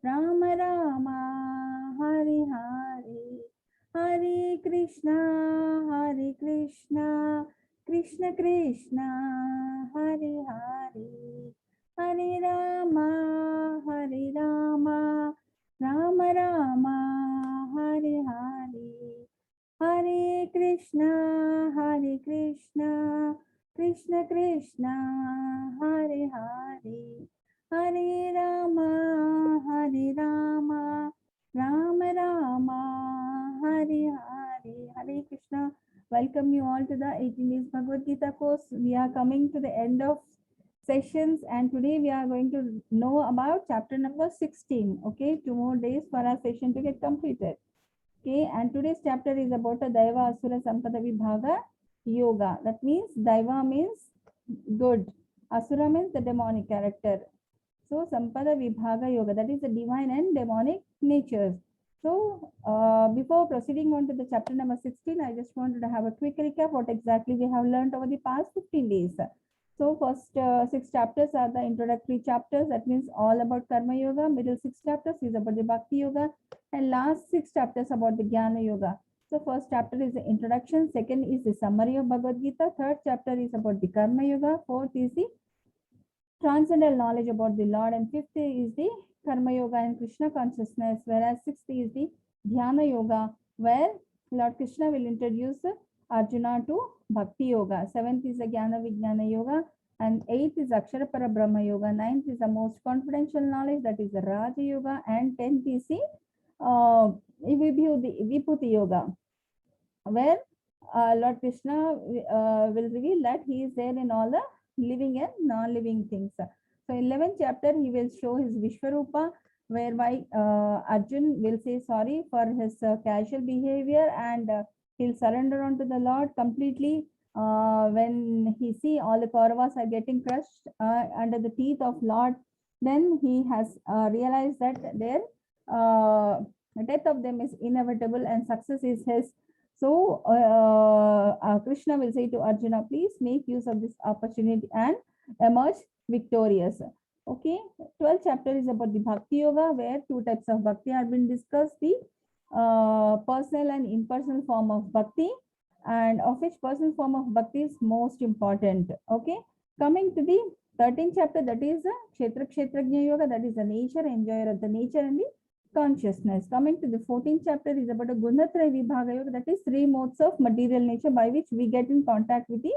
राम राम हरे हरे हरे कृष्णा कृष्ण कृष्ण हरे हरे हरे राम राम राम हरे हरे हरे कृष्णा कृष्ण कृष्ण हरे हरे हरे राम राम राम हरे हरे हरे Krishna. Welcome you all to the 18 days Bhagavad Gita course. We are coming to the end of sessions and today we are going to know about chapter number 16. Okay, 2 more days for our session to get completed. Okay, and today's chapter is about a Daiva Asura Sampada Vibhaga Yoga. That means Daiva means good, Asura means the demonic character. So Sampada Vibhaga Yoga, that is the divine and demonic natures. So before proceeding on to the chapter number 16, I just wanted to have a quick recap what exactly we have learned over the past 15 days. So first 6 chapters are the introductory chapters, that means all about Karma Yoga. Middle 6 chapters is about the Bhakti Yoga, and last 6 chapters about the Jnana Yoga. So first chapter is the introduction, second is the summary of Bhagavad Gita, third chapter is about the Karma Yoga, fourth is the transcendental knowledge about the Lord, and fifth is the Karma Yoga and Krishna consciousness, whereas sixth is the Dhyana Yoga, where Lord Krishna will introduce Arjuna to Bhakti Yoga. Seventh is the Jnana Vijnana Yoga, and eighth is Akshara Para Brahma Yoga. Ninth is the most confidential knowledge, that is the Raja Yoga, and 10th is the Vibhuti Yoga, where Lord Krishna will reveal that he is there in all the living and non-living things. So 11th chapter he will show his Vishwarupa, whereby Arjun will say sorry for his casual behavior and he'll surrender onto the Lord completely. When he see all the Kauravas are getting crushed under the teeth of Lord, then he has realized that their death of them is inevitable and success is his. So Krishna will say to Arjuna, please make use of this opportunity and emerge victorious. Okay, 12th chapter is about the Bhakti Yoga, where 2 types of Bhakti are being discussed, the personal and impersonal form of Bhakti, and of which personal form of Bhakti is most important. Okay, coming to the 13th chapter, that is Kshetra Kshetrajna Yoga, that is the nature, enjoyer of the nature and the consciousness. Coming to the 14th chapter is about a Gunatraya Vibhaga Yoga, that is 3 modes of material nature by which we get in contact with the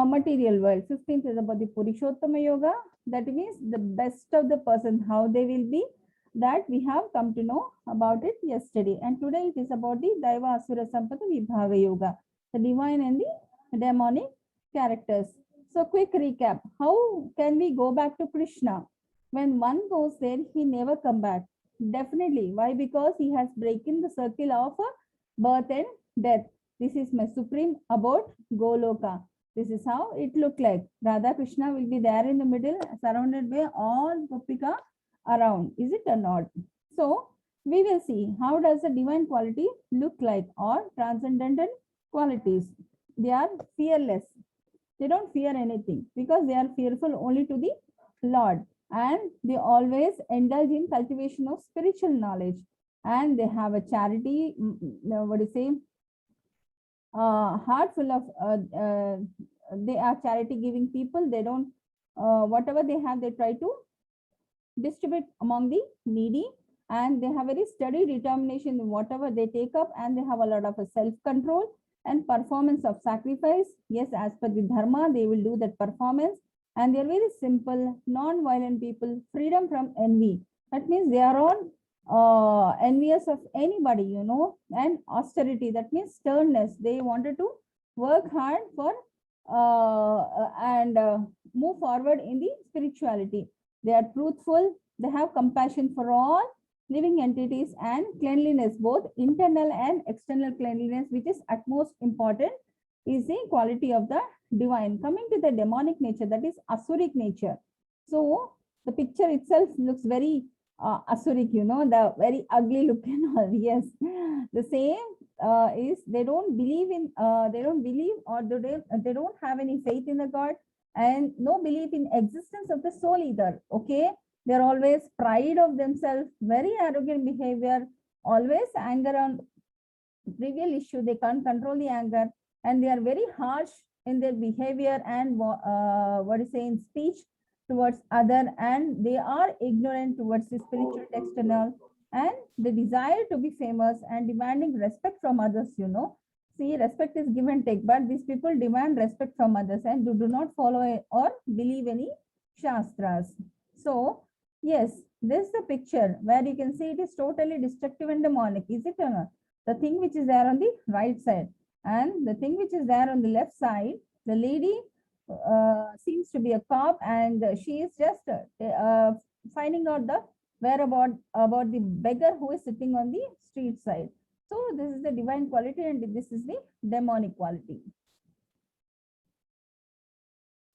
material world. 15th is about the Purushottama Yoga, that means the best of the person, how they will be, that we have come to know about it yesterday. And today it is about the Daiva Asura Sampada Vibhaga Yoga, the divine and the demonic characters. So quick recap, how can we go back to Krishna? When one goes there, he never come back. Definitely. Why? Because he has broken the circle of birth and death. This is my supreme abode, Goloka. This is how it look like. Radha Krishna will be there in the middle, surrounded by all Gopika around. Is it or not? So we will see how does the divine quality look like, or transcendental qualities. They are fearless. They don't fear anything because they are fearful only to the Lord, and they always indulge in cultivation of spiritual knowledge, and they have a charity, what do you say, heart full of they are charity giving people. They don't whatever they have, they try to distribute among the needy, and they have very steady determination in whatever they take up, and they have a lot of self control and performance of sacrifice. Yes, as per the dharma, they will do that performance, and they are very simple, non-violent people, freedom from envy. That means they are all envious of anybody, you know, and austerity, that means sternness. They wanted to work hard for and move forward in the spirituality. They are truthful, they have compassion for all living entities, and cleanliness, both internal and external cleanliness, which is utmost important, is the quality of the divine. Coming to the demonic nature, that is asuric nature. So the picture itself looks very asuric, you know, the very ugly look and all. Yes, the same is they don't believe in, they don't believe, or they don't have any faith in the God, and no belief in existence of the soul either. Okay, they're always pride of themselves, very arrogant behavior, always anger on trivial issue. They can't control the anger, and they are very harsh in their behavior and what is say in speech towards other, and they are ignorant towards the spiritual text and all, and the desire to be famous and demanding respect from others, you know. See, respect is give and take, but these people demand respect from others and do not follow or believe any shastras. So yes, this is the picture where you can see it is totally destructive and demonic, is it or not? The thing which is there on the right side and the thing which is there on the left side, the lady seems to be a cop, and she is just finding out the whereabout about the beggar who is sitting on the street side. So this is the divine quality and this is the demonic quality.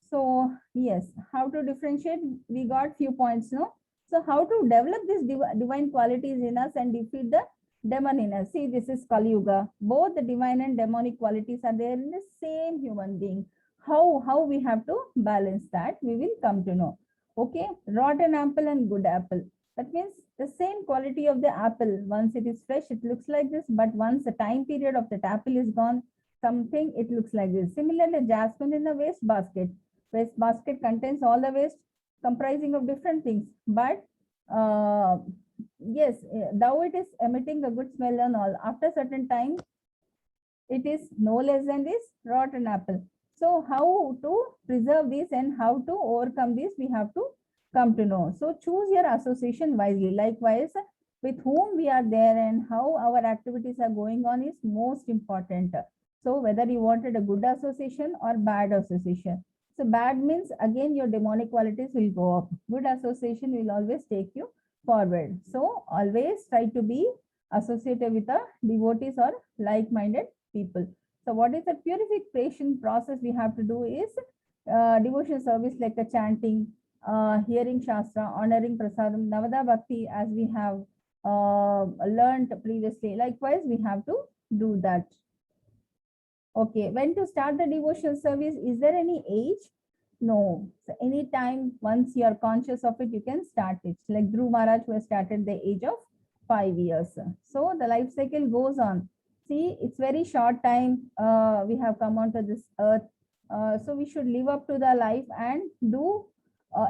So yes, how to differentiate? We got few points, no? So how to develop these divine qualities in us and defeat the demon in us? See, this is Kali Yuga. Both the divine and demonic qualities are there in the same human being. How we have to balance that, we will come to know. Okay, rotten apple and good apple. That means the same quality of the apple. Once it is fresh, it looks like this, but once the time period of the apple is gone, something it looks like this. Similarly, jasmine in the waste basket. Waste basket contains all the waste comprising of different things, but yes, though it is emitting a good smell and all, after certain time, it is no less than this rotten apple. So how to preserve this and how to overcome this, we have to come to know. So choose your association wisely. Likewise, with whom we are there and how our activities are going on is most important. So whether you wanted a good association or bad association. So bad means again your demonic qualities will go up. Good association will always take you forward. So always try to be associated with the devotees or like-minded people. So what is the purification process we have to do is devotion service like the chanting, hearing Shastra, honoring Prasadam, Navada Bhakti as we have learned previously. Likewise, we have to do that. Okay, when to start the devotional service? Is there any age? No. So anytime once you are conscious of it, you can start it. Like Dhruv Maharaj who has started the age of 5 years. So the life cycle goes on. See, it's very short time we have come onto this earth. So we should live up to the life and do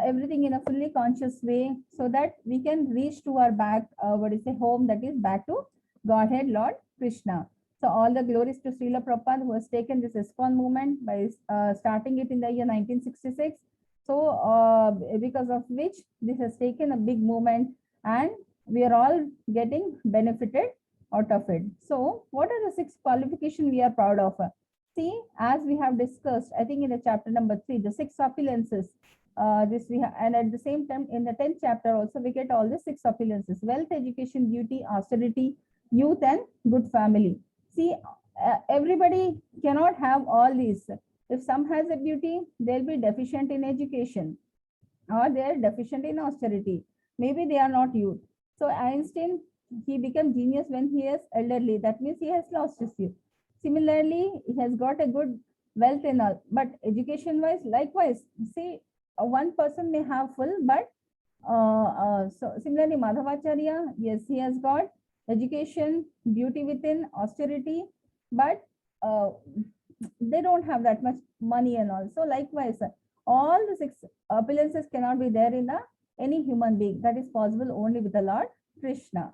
everything in a fully conscious way so that we can reach to our back, home, that is back to Godhead Lord Krishna. So all the glories to Srila Prabhupada who has taken this ISKCON movement by starting it in the year 1966. So because of which this has taken a big movement and we are all getting benefited out of it. So what are the 6 qualifications we are proud of? See, as we have discussed, I think in the chapter number 3, the 6 opulences. This we have, and at the same time in the 10th chapter also we get all the 6 opulences: wealth, education, beauty, austerity, youth, and good family. See, everybody cannot have all these. If some has a beauty, they'll be deficient in education, or they are deficient in austerity. Maybe they are not youth. So Einstein, he became genius when he is elderly. That means he has lost his youth. Similarly, he has got a good wealth and all, but education-wise, likewise, see, one person may have full, but so similarly, Madhavacharya, yes, he has got education, beauty within, austerity, but they don't have that much money and all. So likewise, all the 6 opulences cannot be there in any human being. That is possible only with the Lord Krishna.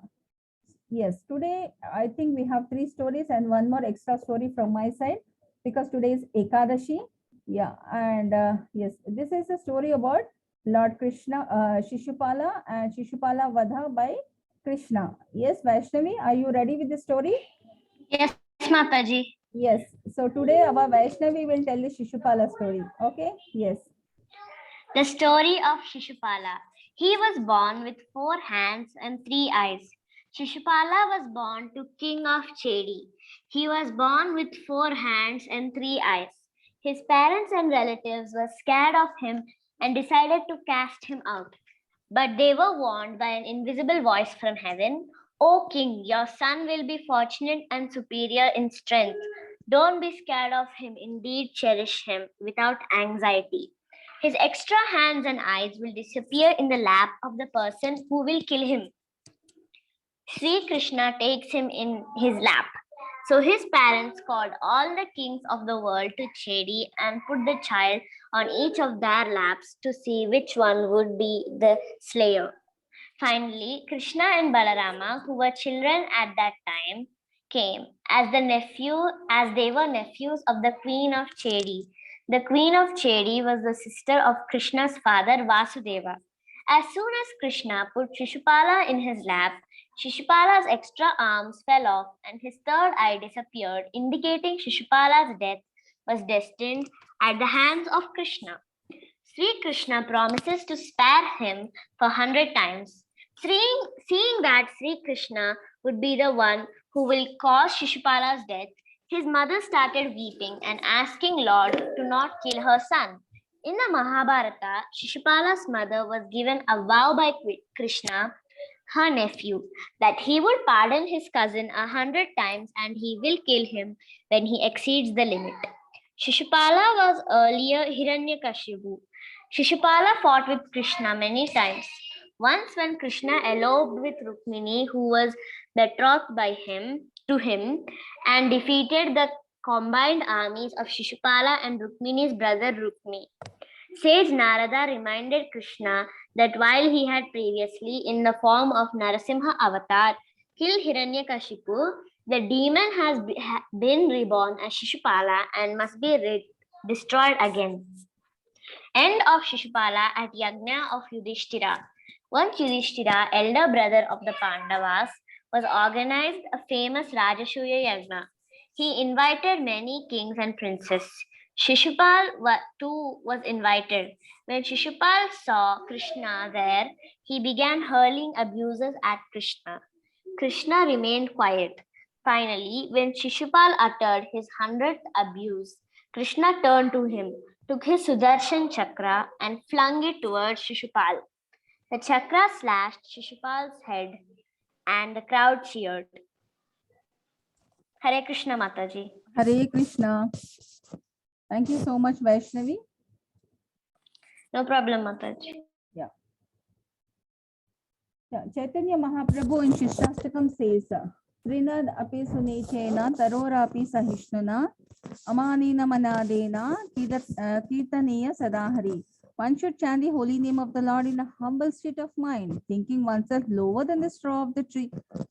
Yes, today I think we have 3 stories and one more extra story from my side, because today is Ekadashi. Yeah, and yes, this is a story about Lord Krishna, Shishupala and Shishupala Vadha by Krishna. Yes, Vaishnavi, are you ready with the story? Yes, Mataji. Yes. So today our Vaishnavi will tell the Shishupala story. Okay. Yes. The story of Shishupala. He was born with 4 hands and 3 eyes. Shishupala was born to King of Chedi. He was born with 4 hands and 3 eyes. His parents and relatives were scared of him and decided to cast him out. But they were warned by an invisible voice from heaven. O king, your son will be fortunate and superior in strength. Don't be scared of him, indeed cherish him without anxiety. His extra hands and eyes will disappear in the lap of the person who will kill him. Sri Krishna takes him in his lap. So his parents called all the kings of the world to Chedi and put the child on each of their laps to see which one would be the slayer. Finally, Krishna and Balarama, who were children at that time, came as they were nephews of the queen of Chedi. The queen of Chedi was the sister of Krishna's father Vasudeva. As soon as Krishna put Shishupala in his lap, Shishupala's extra arms fell off and his third eye disappeared, indicating Shishupala's death was destined at the hands of Krishna. Sri Krishna promises to spare him for 100 times. Seeing that Sri Krishna would be the one who will cause Shishupala's death, his mother started weeping and asking Lord to not kill her son. In the Mahabharata, Shishupala's mother was given a vow by Krishna, her nephew, that he would pardon his cousin 100 times and he will kill him when he exceeds the limit. Shishupala was earlier Hiranyakashipu. Shishupala fought with Krishna many times. Once when Krishna eloped with Rukmini, who was betrothed to him, and defeated the combined armies of Shishupala and Rukmini's brother Rukmi. Sage Narada reminded Krishna that while he had previously, in the form of Narasimha avatar, killed Hiranyakashipu, the demon has been reborn as Shishupala and must be destroyed again. End of Shishupala at Yagna of Yudhishthira. Once Yudhishthira, elder brother of the Pandavas, was organized a famous Rajasuya Yagna. He invited many kings and princes. Shishupal too was invited. When Shishupal saw Krishna there, he began hurling abuses at Krishna. Krishna remained quiet. Finally, when Shishupal uttered his 100th abuse, Krishna turned to him, took his Sudarshan chakra and flung it towards Shishupal. The chakra slashed Shishupal's head and the crowd cheered. Hare Krishna Mataji. Hare Krishna. Thank you so much, Vaishnavi. No problem, Mataji. Yeah. Chaitanya Mahaprabhu in Shishtastakam says, Trinad api sunechena tarora api sahishnuna amanina manadena kirtaniya sadahari. One should chant the holy name of the Lord in a humble state of mind, thinking oneself lower than the straw of the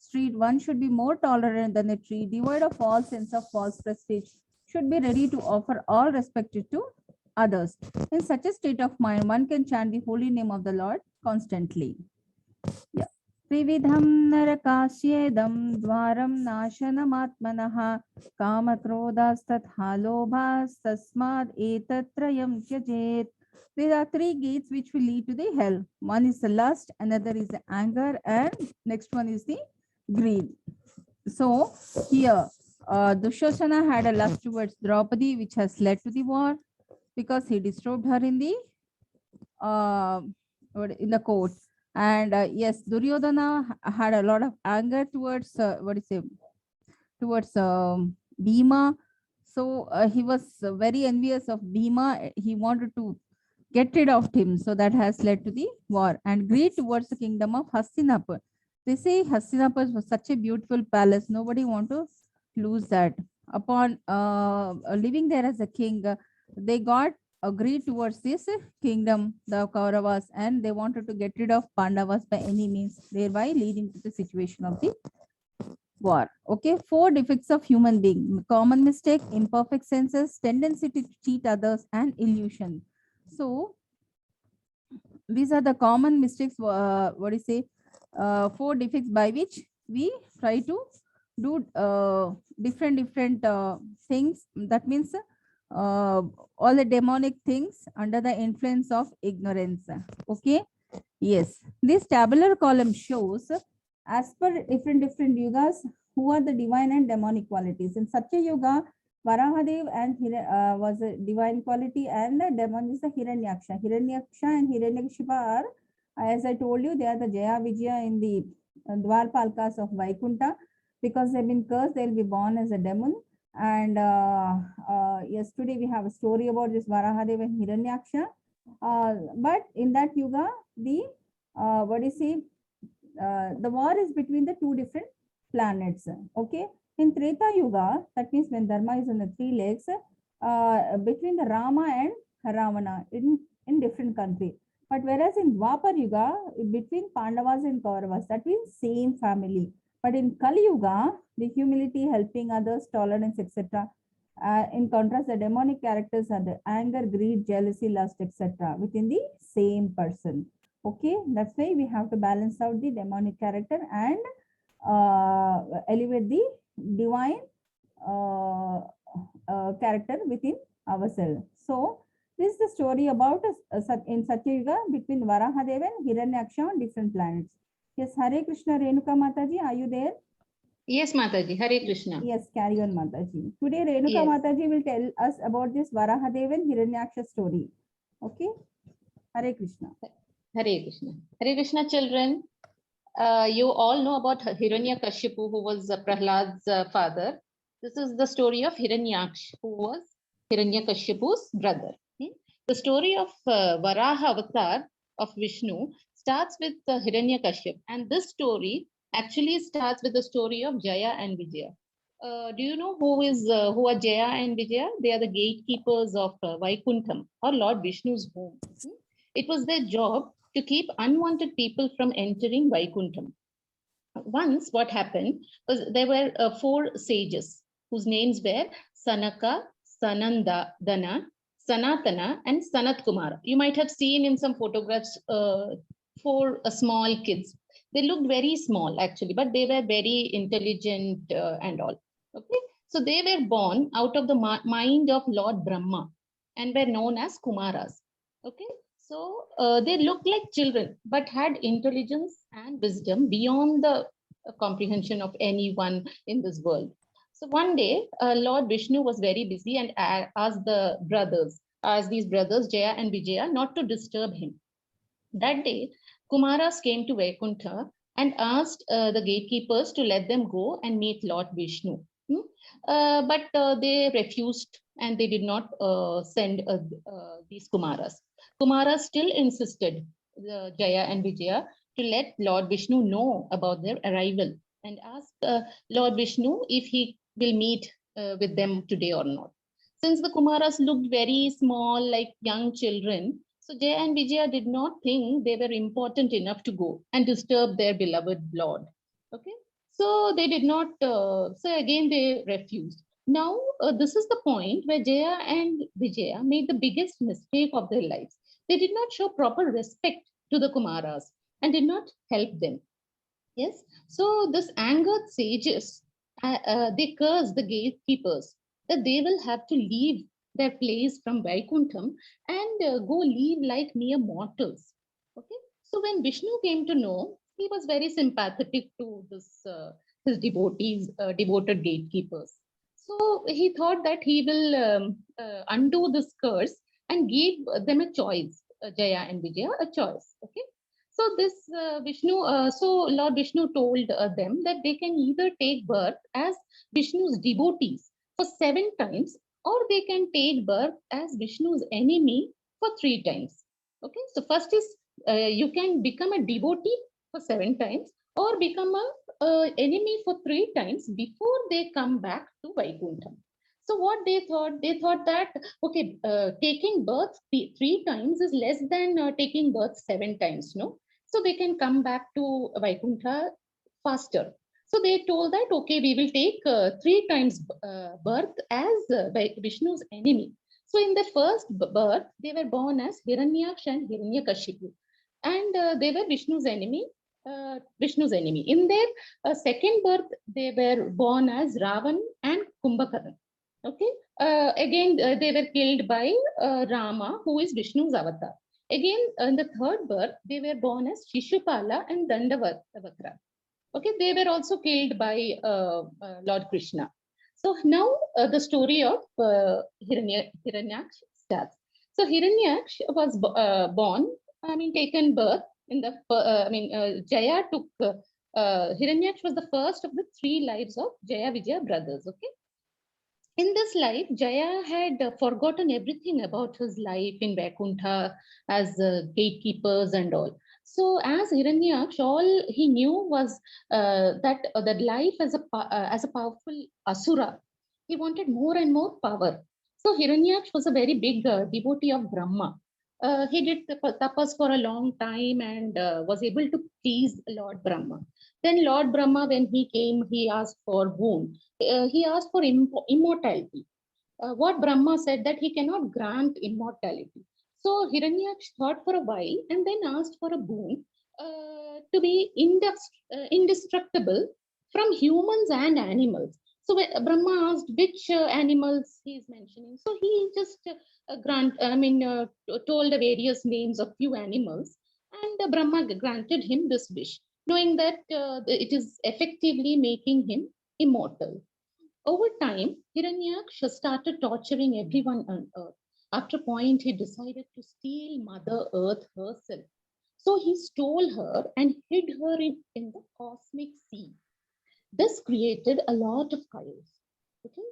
street. One should be more tolerant than a tree, devoid of all sense of false prestige, should be ready to offer all respect to others. In such a state of mind, one can chant the holy name of the Lord constantly. Yeah. Trividham narakasyedam dvaram nashanamaatmanaha kamakrodhastatha lobhas tasmad etatrayam tyajet. There are 3 gates which will lead to the hell. One is the lust, another is the anger, and next one is the greed. So here, Dushasana had a lust towards Draupadi, which has led to the war because he disturbed her in the court. And yes, Duryodhana had a lot of anger towards Bhima. So he was very envious of Bhima. He wanted to get rid of him. So that has led to the war. And greed towards the kingdom of Hastinapur. They say Hastinapur was such a beautiful palace. Nobody want to lose that. Upon living there as a king, they got agreed towards this kingdom, the Kauravas, and they wanted to get rid of Pandavas by any means, thereby leading to the situation of the war. Okay, 4 defects of human being: common mistake, imperfect senses, tendency to cheat others, and illusion. So these are the common mistakes. What do you say? 4 defects by which we try to do different things. That means all the demonic things under the influence of ignorance. Okay. Yes, this tabular column shows as per different yugas who are the divine and demonic qualities. In Satya Yuga, Varahadev and was a divine quality, and the demon is the Hiranyaksha. Hiranyaksha and Hiranyakashipa are, as I told you, they are the Jaya Vijaya in the Dwarpalkas of Vaikunta. Because they've been cursed, they'll be born as a demon. And yesterday we have a story about this Varahadev and Hiranyaksha. But in that yuga, the what do you say? The war is between the 2 different planets. Okay. In Treta Yuga, that means when Dharma is on the 3 legs, between the Rama and Ravana in different country. But whereas in Dwapar Yuga, between Pandavas and Kauravas, that means same family. But in Kali Yuga, the humility, helping others, tolerance, etc. In contrast, the demonic characters are the anger, greed, jealousy, lust, etc. within the same person. Okay, that's why we have to balance out the demonic character and elevate the divine character within ourselves. So this is the story about in Satya Yuga between Varahadeva and Hiranyaksha on different planets. Yes, Hare Krishna. Renuka Mataji, are you there? Yes, Mataji. Hare Krishna. Yes, carry on, Mataji. Today, Renuka Yes. Mataji will tell us about this Varahadev and Hiranyaksha story. Okay? Hare Krishna. Hare Krishna. Hare Krishna, children. You all know about Hiranyakashipu, who was Prahlad's father. This is the story of Hiranyaksha, who was Hiranyakashipu's brother. The story of Varaha avatar of Vishnu starts with Hiranyakashipu, and this story actually starts with the story of Jaya and Vijaya. Do you know who are Jaya and Vijaya? They are the gatekeepers of Vaikuntham, or Lord Vishnu's home. It was their job to keep unwanted people from entering Vaikuntham. Once what happened was there were 4 sages whose names were Sanaka, Sanandana, Sanatana, and Sanat Kumara. You might have seen in some photographs 4 small kids. They looked very small actually, but they were very intelligent and all. Okay, so they were born out of the mind of Lord Brahma and were known as Kumaras. Okay, so they looked like children, but had intelligence and wisdom beyond the comprehension of anyone in this world. So one day, Lord Vishnu was very busy and asked these brothers, Jaya and Vijaya, not to disturb him. That day, Kumaras came to Vaikuntha and asked the gatekeepers to let them go and meet Lord Vishnu. But they refused and they did not send these Kumaras. Kumaras still insisted, Jaya and Vijaya, to let Lord Vishnu know about their arrival and ask Lord Vishnu if he will meet with them today or not. Since the Kumaras looked very small, like young children, so Jaya and Vijaya did not think they were important enough to go and disturb their beloved Lord. Okay, so they did not, so again they refused. Now, this is the point where Jaya and Vijaya made the biggest mistake of their lives. They did not show proper respect to the Kumaras and did not help them. Yes, so this angered sages, they cursed the gatekeepers that they will have to leave their place from Vaikuntham and go live like mere mortals. Okay, so when Vishnu came to know, he was very sympathetic to this his devotees, devoted gatekeepers. So he thought that he will undo this curse and give them a choice, Jaya and Vijaya, a choice. Okay. So this so Lord Vishnu told them that they can either take birth as Vishnu's devotees for 7 times, or they can take birth as Vishnu's enemy for 3 times. Okay, so first is you can become a devotee for 7 times, or become a enemy for 3 times before they come back to Vaikuntham. So what they thought that, okay, taking birth 3 times is less than taking birth 7 times, no? So they can come back to Vaikuntha faster. So they told that, okay, we will take 3 times birth as Vishnu's enemy. So in the first birth, they were born as Hiranyaksha and Hiranyakashipu. And they were Vishnu's enemy. In their second birth, they were born as Ravan and Kumbhakarna. Okay. Again, they were killed by Rama, who is Vishnu's avatar. Again, in the third birth, they were born as Shishupala and Dandavakra. Okay, they were also killed by Lord Krishna. So now the story of Hiranyaksh starts. So Hiranyaksh was born, taken birth in the, Jaya took, Hiranyaksh was the first of the 3 lives of Jaya Vijaya brothers, okay? In this life, Jaya had forgotten everything about his life in Vaikuntha as gatekeepers and all. So as Hiranyaksh, all he knew was that life as a powerful asura. He wanted more and more power. So Hiranyaksh was a very big devotee of Brahma. He did tapas for a long time and was able to please Lord Brahma. Then Lord Brahma, when he came, he asked for boon. He asked for immortality. What Brahma said that he cannot grant immortality. So Hiranyaksh thought for a while and then asked for a boon to be indestructible from humans and animals. So Brahma asked which animals he is mentioning. So he just told the various names of few animals, and Brahma granted him this wish, knowing that it is effectively making him immortal. Over time, Hiranyaksha started torturing everyone on earth. After a point, he decided to steal Mother Earth herself. So he stole her and hid her in the cosmic sea. This created a lot of chaos. Okay?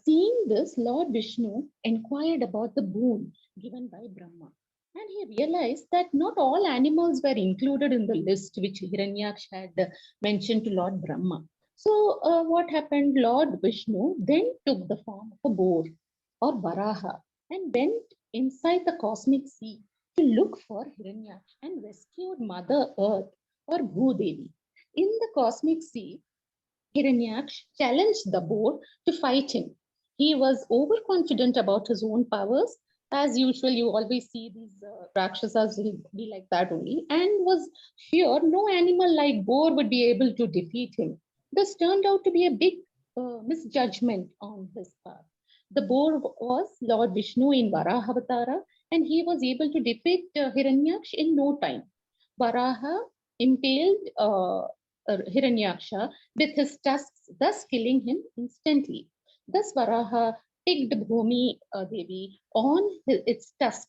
Seeing this, Lord Vishnu inquired about the boon given by Brahma. And he realized that not all animals were included in the list which Hiranyaksha had mentioned to Lord Brahma. So what happened? Lord Vishnu then took the form of a boar or Varaha and went inside the cosmic sea to look for Hiranyaksha and rescued Mother Earth or Bhudevi. In the cosmic sea, Hiranyaksha challenged the boar to fight him. He was overconfident about his own powers. As usual, you always see these Rakshasas will be like that only, and was sure no animal like boar would be able to defeat him. This turned out to be a big misjudgment on his part. The boar was Lord Vishnu in Varaha Avatara, and he was able to defeat Hiranyaksha in no time. Varaha impaled Hiranyaksha with his tusks, thus killing him instantly. Thus Varaha picked Bhumi Devi on its tusk.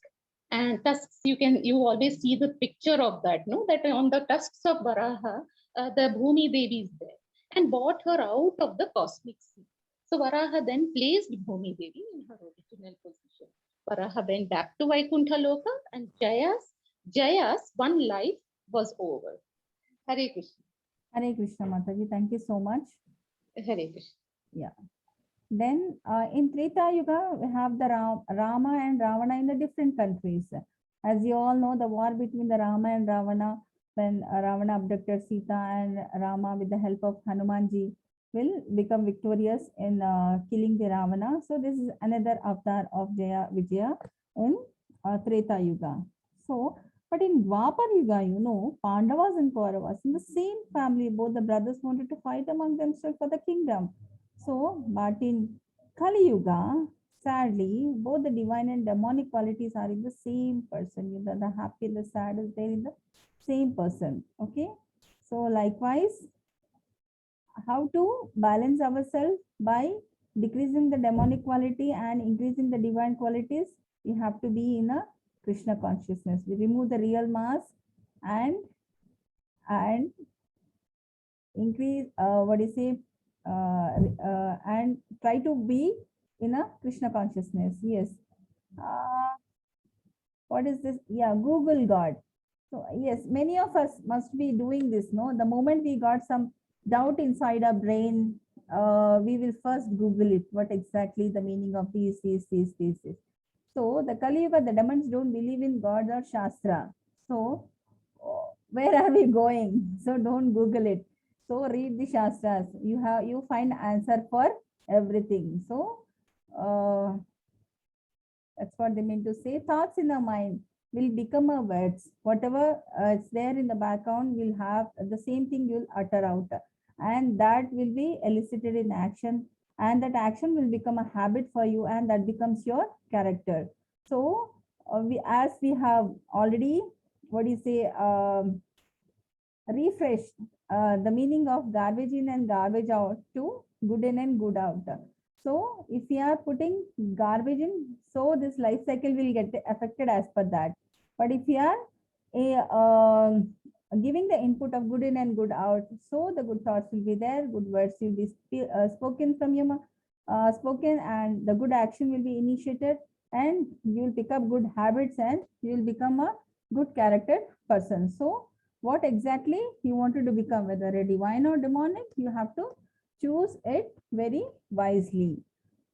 And tusks, you always see the picture of that, no? That on the tusks of Varaha, the Bhumi Devi is there, and brought her out of the cosmic sea. So Varaha then placed Bhumi Devi in her original position. Varaha went back to Vaikuntha Loka, and Jaya's one life was over. Hare Krishna. Hare Krishna, Mataji. Thank you so much. Hare Krishna. Yeah. Then in Treta Yuga, we have the Rama and Ravana in the different countries. As you all know, the war between the Rama and Ravana, when Ravana abducted Sita, and Rama, with the help of Hanumanji, will become victorious in killing the Ravana. So this is another avatar of Jaya Vijaya in Treta Yuga. So, but in Dwapar Yuga, you know, Pandavas and Kauravas in the same family, both the brothers wanted to fight among themselves for the kingdom. So, but in Kali Yuga, sadly, both the divine and demonic qualities are in the same person. You know, the happy and the sad is there in the same person. Okay. So, likewise, how to balance ourselves by decreasing the demonic quality and increasing the divine qualities? We have to be in a Krishna consciousness. We remove the real mask and increase and try to be in a Krishna consciousness. Yes. What is this? Yeah, Google God. So yes, many of us must be doing this. No, the moment we got some doubt inside our brain, we will first Google it. What exactly the meaning of these. So the Kali Yuga, the demons don't believe in God or Shastra. So where are we going? So don't Google it. So read the Shastras. You find answer for everything. So that's what they mean to say. Thoughts in the mind will become a words. Whatever is there in the background will have the same thing you'll utter out. And that will be elicited in action. And that action will become a habit for you, and that becomes your character. So as we have already, what do you say, refreshed the meaning of garbage in and garbage out to good in and good out. So if we are putting garbage in, so this life cycle will get affected as per that. But if we are giving the input of good in and good out, so the good thoughts will be there, good words will be spoken from your spoken, and the good action will be initiated, and you will pick up good habits, and you will become a good character person. So what exactly you wanted to become, whether a divine or demonic, you have to choose it very wisely.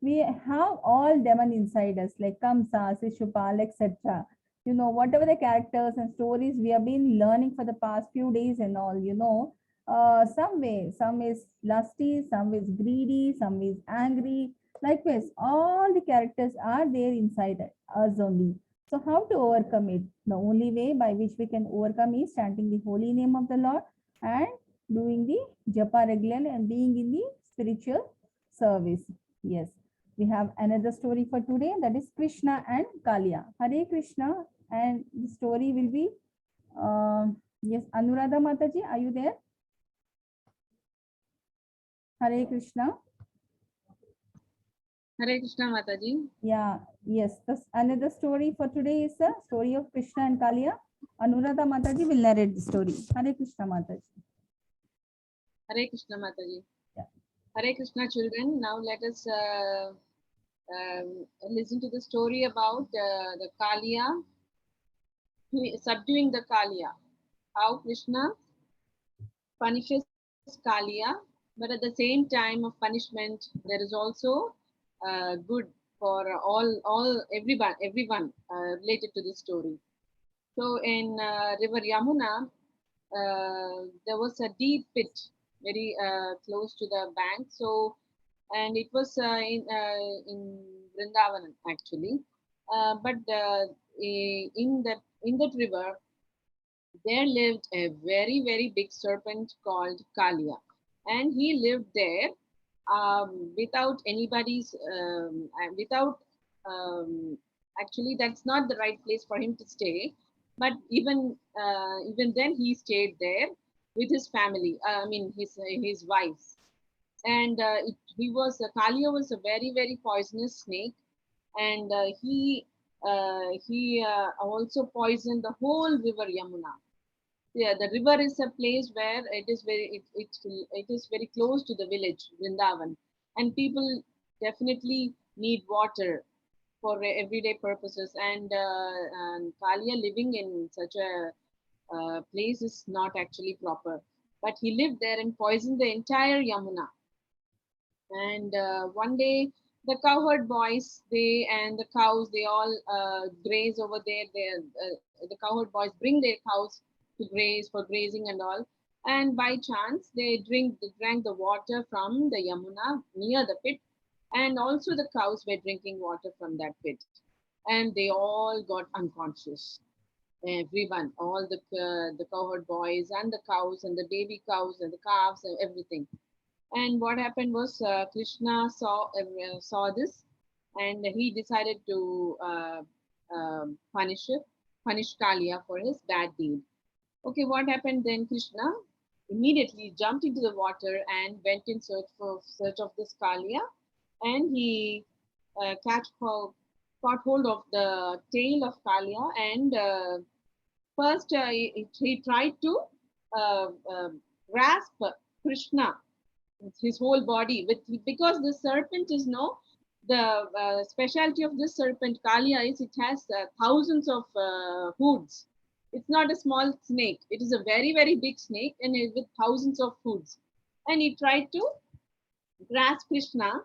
We have all demon inside us, like Kamsa, Shishupal, etc. You know, whatever the characters and stories we have been learning for the past few days and all, you know, some is lusty, some is greedy, some is angry. Likewise, all the characters are there inside us only. So how to overcome it? The only way by which we can overcome is chanting the holy name of the Lord and doing the japa regularly and being in the spiritual service. Yes, we have another story for today, that is Krishna and Kalia. Hare Krishna, and the story will be, yes, Anuradha Mataji, are you there? Hare Krishna. Hare Krishna Mataji. Yeah, yes. Another story for today is the story of Krishna and Kalia. Anuradha Mataji will narrate the story. Hare Krishna Mataji. Hare Krishna Mataji. Yeah. Hare Krishna children. Now let us listen to the story about the Kalia, subduing the Kalia. How Krishna punishes Kalia, but at the same time of punishment, there is also good for everyone related to this story. So in river Yamuna, there was a deep pit very close to the bank. So, and it was in Vrindavan actually, but in that river, there lived a very big serpent called Kalia, and he lived there without anybody's actually that's not the right place for him to stay, but even then he stayed there with his family, I mean his wife. And Kalia was a very poisonous snake, and he also poisoned the whole river Yamuna. Yeah, the river is a place where it is very close to the village Vrindavan, and people definitely need water for everyday purposes. And Kalia living in such a place is not actually proper. But he lived there and poisoned the entire Yamuna. And one day, the cowherd boys, and the cows, they all graze over there. The cowherd boys bring their cows to graze for grazing and all. And by chance, they drank the water from the Yamuna near the pit. And also the cows were drinking water from that pit. And they all got unconscious. Everyone, all the cowherd boys and the cows and the baby cows and the calves and everything. And what happened was Krishna saw this, and he decided to punish Kalia for his bad deed. Okay, what happened then? Krishna immediately jumped into the water and went in search of this Kalia, and he caught hold of the tail of Kalia, and first he tried to grasp Krishna, his whole body, because the serpent is the specialty of this serpent Kalia is it has thousands of hoods. It's not a small snake. It is a very big snake, and with thousands of hoods. And he tried to grasp Krishna,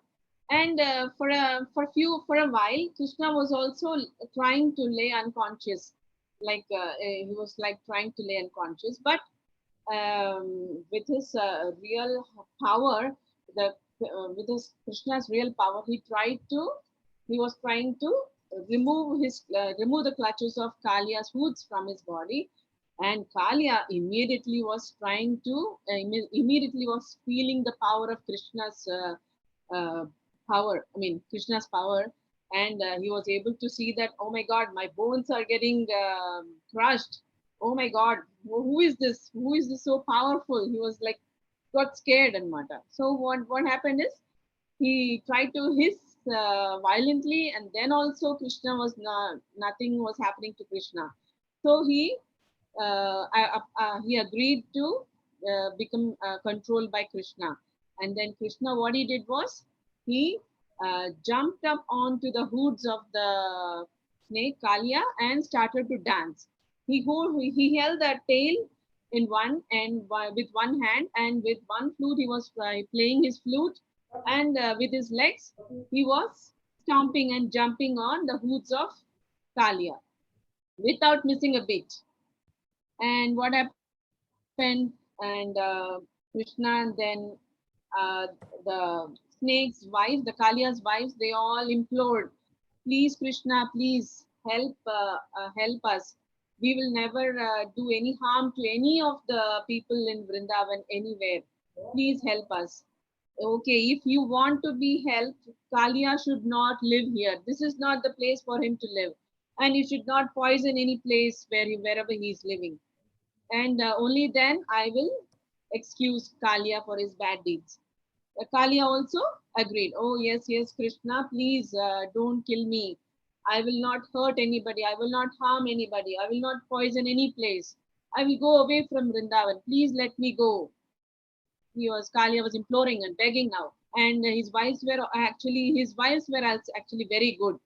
and for a while, Krishna was also trying to lay unconscious, like he was like trying to lay unconscious, but with his real power, with his Krishna's real power, he was trying to remove the clutches of Kalia's hoods from his body, and Kalia immediately was trying to immediately was feeling the power of Krishna's power. I mean Krishna's power, and he was able to see that, oh my God, my bones are getting crushed. Oh my God, who is this? Who is this so powerful? He was like got scared and mata. So what happened is he tried to hiss violently, and then also Krishna was nothing was happening to Krishna. So he agreed to become controlled by Krishna. And then Krishna, what he did was he jumped up onto the hoods of the snake Kalia and started to dance. He held that tail in one and with one hand, and with one flute he was playing his flute, and with his legs he was stomping and jumping on the hoods of Kalia without missing a beat. And what happened? And Krishna and then the snake's wives, the Kalia's wives, they all implored, please Krishna, please help us. We will never do any harm to any of the people in Vrindavan anywhere. Please help us. Okay, if you want to be helped, Kalia should not live here. This is not the place for him to live. And you should not poison any place wherever he is living. And only then I will excuse Kalia for his bad deeds. Kalia also agreed. Oh, yes, Krishna, please don't kill me. I will not hurt anybody. I will not harm anybody. I will not poison any place. I will go away from Vrindavan. Please let me go. Kalia was imploring and begging now. And his wives were actually very good.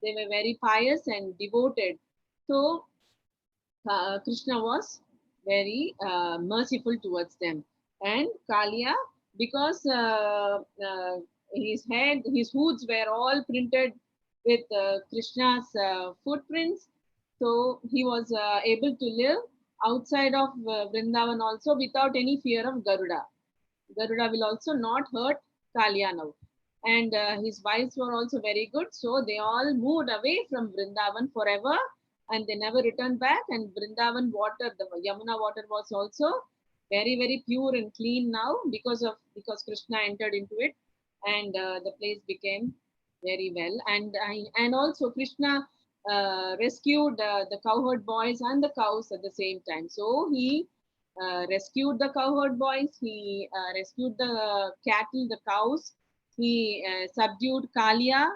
They were very pious and devoted. So Krishna was very merciful towards them. And Kalia, because his hoods were all printed with Krishna's footprints, so he was able to live outside of Vrindavan also without any fear of Garuda. Garuda will also not hurt Kalia now. And his wives were also very good, so they all moved away from Vrindavan forever, and they never returned back. And Vrindavan water, the Yamuna water, was also very, very pure and clean now because Krishna entered into it, and the place became very well. And also Krishna rescued the cowherd boys and the cows at the same time. So he rescued the cowherd boys, he rescued the cattle, the cows, he subdued Kalia,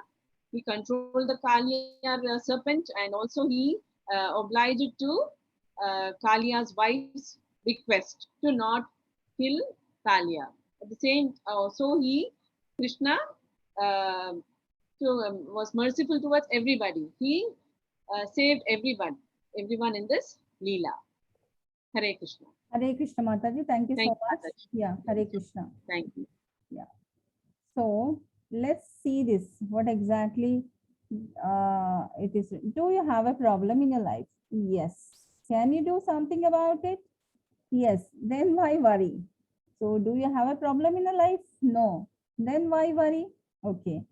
he controlled the Kalia serpent, and also he obliged to Kalia's wife's request to not kill Kalia. At the same, so Krishna was merciful towards everybody. He saved everyone in this Leela. Hare Krishna. Hare Krishna, Mataji. Thank you so much. Mataji. Yeah, Hare Krishna. Thank you. Yeah. So let's see this. What exactly it is. Do you have a problem in your life? Yes. Can you do something about it? Yes. Then why worry? So do you have a problem in your life? No. Then why worry? Okay.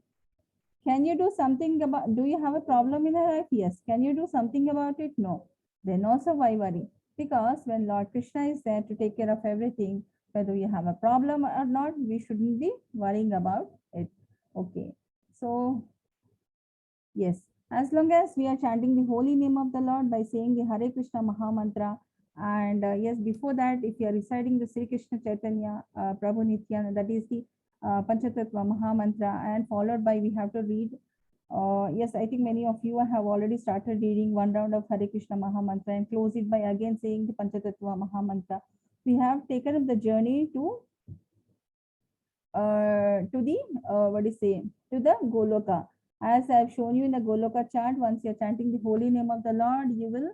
Can you do something about, do you have a problem in your life? Yes. Can you do something about it? No. Then also why worry? Because when Lord Krishna is there to take care of everything, whether you have a problem or not, we shouldn't be worrying about it. Okay. So, yes, as long as we are chanting the holy name of the Lord by saying the Hare Krishna Maha Mantra, and yes, before that, if you are reciting the Sri Krishna Chaitanya Prabhu Nityananda, that is the Panchatattva Maha Mantra, and followed by we have to read. Yes, I think many of you have already started reading one round of Hare Krishna Maha Mantra and close it by again saying the Panchatattva Maha Mantra. We have taken up the journey to the Goloka. As I have shown you in the Goloka chart, once you're chanting the holy name of the Lord, you will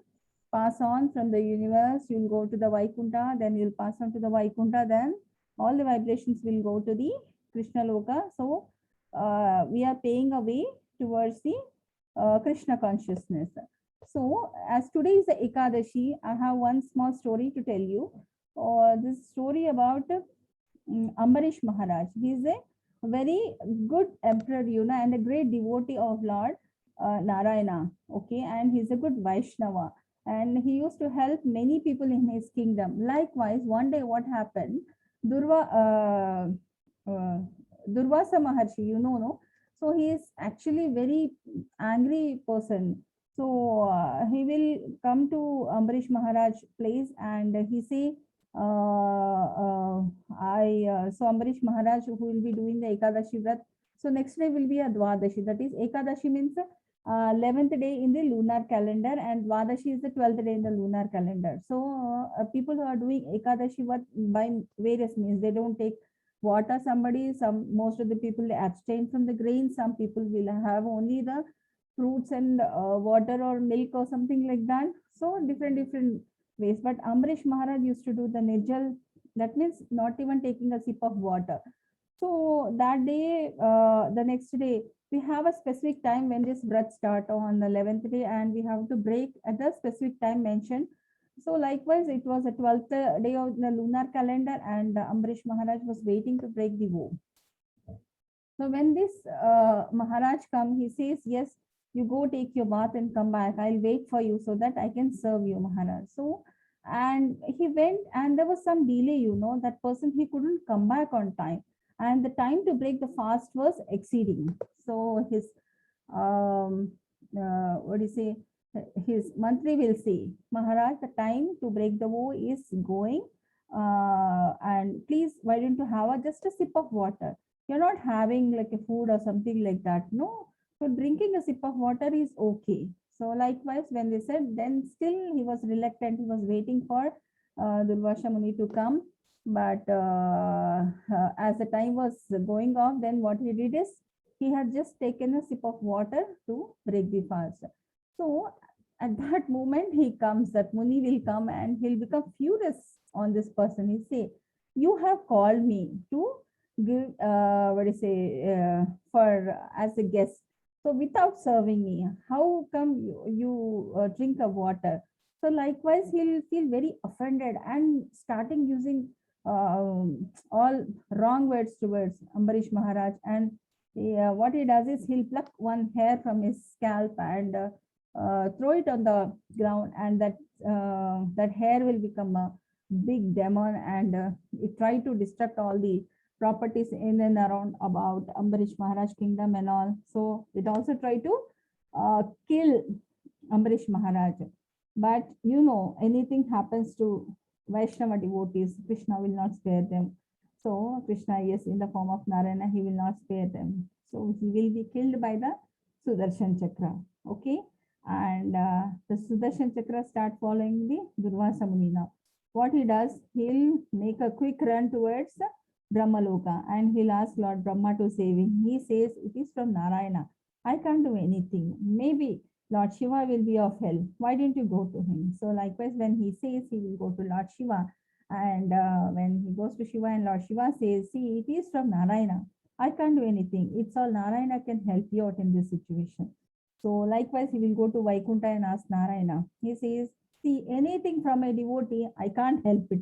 pass on from the universe, you'll go to the Vaikunta, then you'll pass on to the Vaikunta, then all the vibrations will go to the Krishna Loka. So we are paying a way towards the Krishna consciousness. So as today is the Ekadashi, I have one small story to tell you. this story about Ambarish Maharaj. He is a very good emperor, and a great devotee of Lord Narayana. Okay, and he's a good Vaishnava, and he used to help many people in his kingdom. Likewise, one day what happened? Durvasa Maharshi, no? So he is actually very angry person. So he will come to Ambarish Maharaj place and he say, so Ambarish Maharaj who will be doing the Ekadashi Vrat. So next day will be a Dwadashi. That is Ekadashi means 11th day in the lunar calendar and Dwadashi is the 12th day in the lunar calendar. So people who are doing Ekadashi Vrat by various means, they don't take water. Most of the people they abstain from the grain. Some people will have only the fruits and water or milk or something like that. So different ways. But Ambarish Maharaj used to do the Nirjal. That means not even taking a sip of water. So that day, the next day, we have a specific time when this vrat start on the 11th day, and we have to break at the specific time mentioned. So likewise, it was the 12th day of the lunar calendar, and Ambarish Maharaj was waiting to break the vow. So when this Maharaj come, he says, yes, you go take your bath and come back. I'll wait for you so that I can serve you, Maharaj. So, and he went and there was some delay, that person, he couldn't come back on time. And the time to break the fast was exceeding. So his, his mantri will say, Maharaj, the time to break the vow is going. And please, why don't you have just a sip of water? You're not having like a food or something like that. No, so drinking a sip of water is okay. So likewise, when they said, then still he was reluctant. He was waiting for Durvasa Muni to come. But as the time was going off, then what he did is he had just taken a sip of water to break the fast. So at that moment he comes, that Muni will come and he'll become furious on this person. He say, you have called me to give for as a guest, so without serving me, how come you drink a water? So likewise he'll feel very offended and starting using all wrong words towards Ambarish Maharaj. And what he does is he'll pluck one hair from his scalp and throw it on the ground, and that hair will become a big demon, and it try to destruct all the properties in and around about Ambarish Maharaj kingdom and all. So it also try to kill Ambarish Maharaj. But anything happens to Vaishnava devotees, Krishna will not spare them. So Krishna, yes, in the form of Narayana, he will not spare them. So he will be killed by the Sudarshan Chakra. Okay. And the Sudarshan Chakra start following the Durvasa Muni now. What he does, he'll make a quick run towards Brahmaloka and he'll ask Lord Brahma to save him. He says, it is from Narayana. I can't do anything. Maybe Lord Shiva will be of help. Why didn't you go to him? So likewise, when he says he will go to Lord Shiva, and when he goes to Shiva and Lord Shiva says, see, it is from Narayana. I can't do anything. It's all Narayana can help you out in this situation. So likewise, he will go to Vaikunta and ask Narayana. He says, see, anything from a devotee, I can't help it.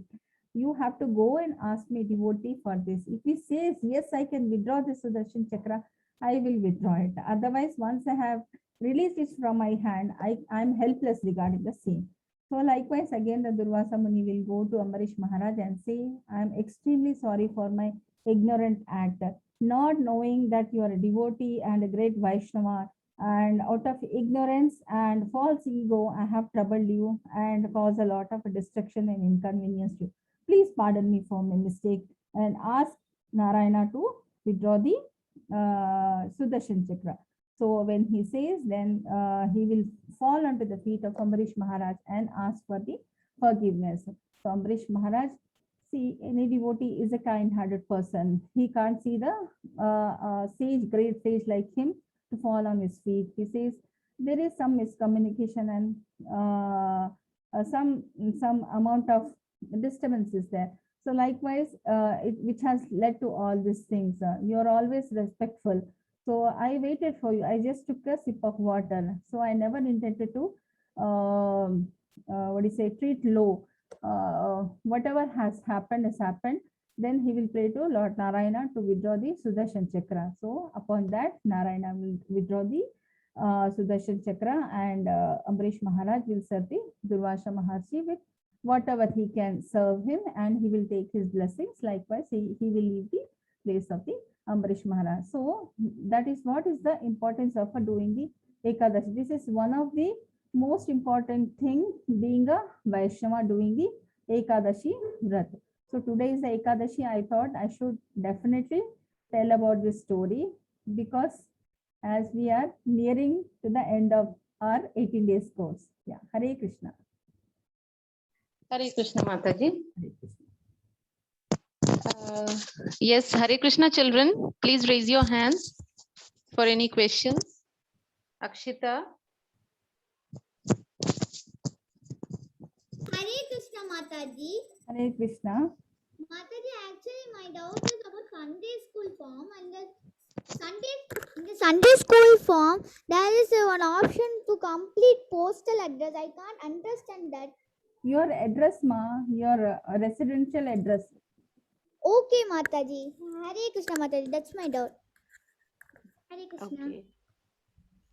You have to go and ask me, devotee, for this. If he says, yes, I can withdraw the Sudarshan Chakra, I will withdraw it. Otherwise, once I have released it from my hand, I'm helpless regarding the same. So likewise, again, the Durvasa Muni will go to Ambarish Maharaj and say, I'm extremely sorry for my ignorant act, not knowing that you are a devotee and a great Vaishnava, and out of ignorance and false ego, I have troubled you and caused a lot of destruction and inconvenience to you. Please pardon me for my mistake and ask Narayana to withdraw the Sudarshan Chakra. So when he says, then he will fall onto the feet of Ambarish Maharaj and ask for the forgiveness. So Ambarish Maharaj, see, any devotee is a kind-hearted person. He can't see the sage, great sage like him to fall on his feet. He says there is some miscommunication and some amount of disturbances there. So likewise, which has led to all these things. You're always respectful. So I waited for you. I just took a sip of water. So I never intended to, treat low whatever has happened has happened. Then he will pray to Lord Narayana to withdraw the Sudarshan Chakra. So upon that, Narayana will withdraw the Sudarshan Chakra, and Ambarish Maharaj will serve the Durvasha Maharshi with whatever he can serve him, and he will take his blessings. Likewise, he will leave the place of the Ambarish Maharaj. So that is what is the importance of doing the Ekadashi. This is one of the most important thing, being a Vaishnava, doing the Ekadashi Vrat. So today is the Ekadashi. I thought I should definitely tell about this story, because as we are nearing to the end of our 18 days course. Yeah, Hare Krishna. Hare Krishna, Mataji. Yes, Hare Krishna children, please raise your hands for any questions. Akshita. Hare Krishna Mataji. Hare Krishna. Mataji, actually my doubt is about Sunday school form, and in the Sunday school form there is one option to complete postal address. I can't understand that. Your address, ma, your residential address. Okay, Mataji. Hare Krishna Mataji, that's my doubt. Hare Krishna. Okay.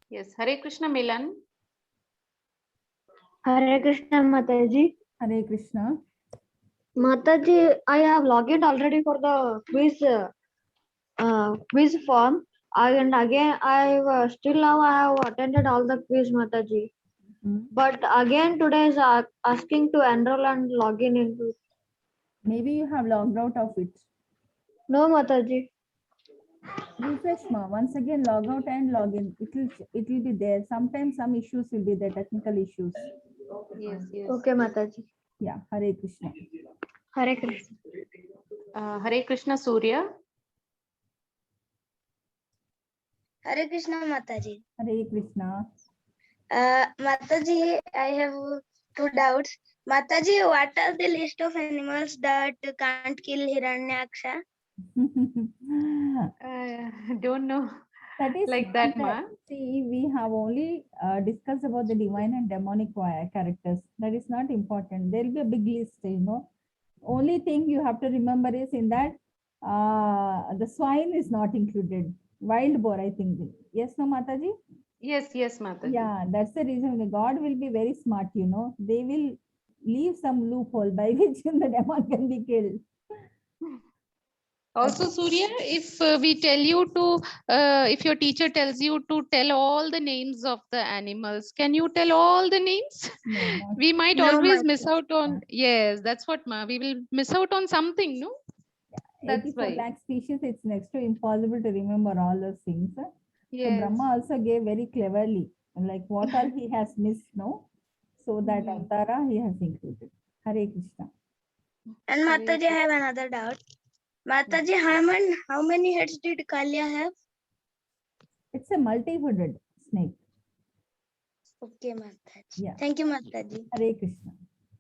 Yes, Hare Krishna Milan. Hare Krishna Mataji. Hare Krishna. Mataji, I have logged in already for the quiz form. And again, still now I have attended all the quiz, Mataji. But again, today is asking to enroll and log in into it. Maybe you have logged out of it. No, Mataji. Refresh, ma. Once again, log out and log in. It will be there. Sometimes some issues will be there, technical issues. Yes, yes. Okay, Mataji. Yeah, Hare Krishna. Hare Krishna. Hare Krishna Surya. Hare Krishna Mataji. Hare Krishna. Mataji, I have two doubts. Mataji, what are the list of animals that can't kill Hiranyaksha? Don't know. That is like that, ma. See, we have only discussed about the divine and demonic characters. That is not important. There will be a big list, you know. Only thing you have to remember is in that the swine is not included. Wild boar, I think. Yes, no, Mataji? Yes, yes, Mataji. Yeah, that's the reason. God will be very smart, you know. They will leave some loophole by which the demon can be killed. Also, Surya, if we tell you to, if your teacher tells you to tell all the names of the animals, can you tell all the names? No, We might No, always Mataji. miss out on, yes, that's what, ma. We will miss out on something, no? That's 84 why. lakh species, it's next to impossible to remember all those things. So Yes. Brahma also gave very cleverly, like what all he has missed, no? So that Avtara he has included. Hare Krishna. And Mataji, I have another doubt. Mataji, how many heads did Kalia have? It's a multi-hooded snake. Okay, Mataji. Yeah. Thank you, Mataji. Hare Krishna.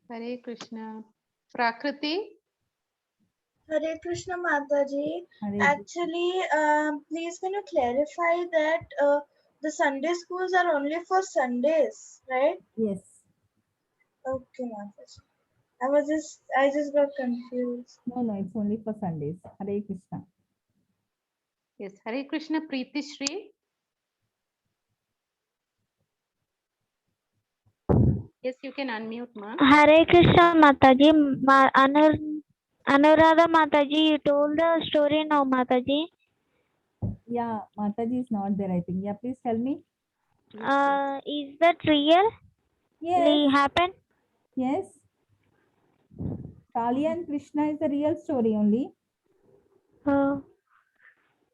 Hare Krishna. Prakriti. Hare Krishna Mataji. Hare Actually, please can you clarify that the Sunday schools are only for Sundays, right? Yes. Okay, Mataji. I just got confused. No, it's only for Sundays. Hare Krishna. Yes, Hare Krishna Preeti Shri. Yes, you can unmute, ma. Hare Krishna Mataji. Anuradha Mataji, you told the story now, Mataji. Yeah, Mataji is not there, I think. Yeah, please tell me. Is that real? Yes. Happen? Yes. Kali and Krishna is the real story only.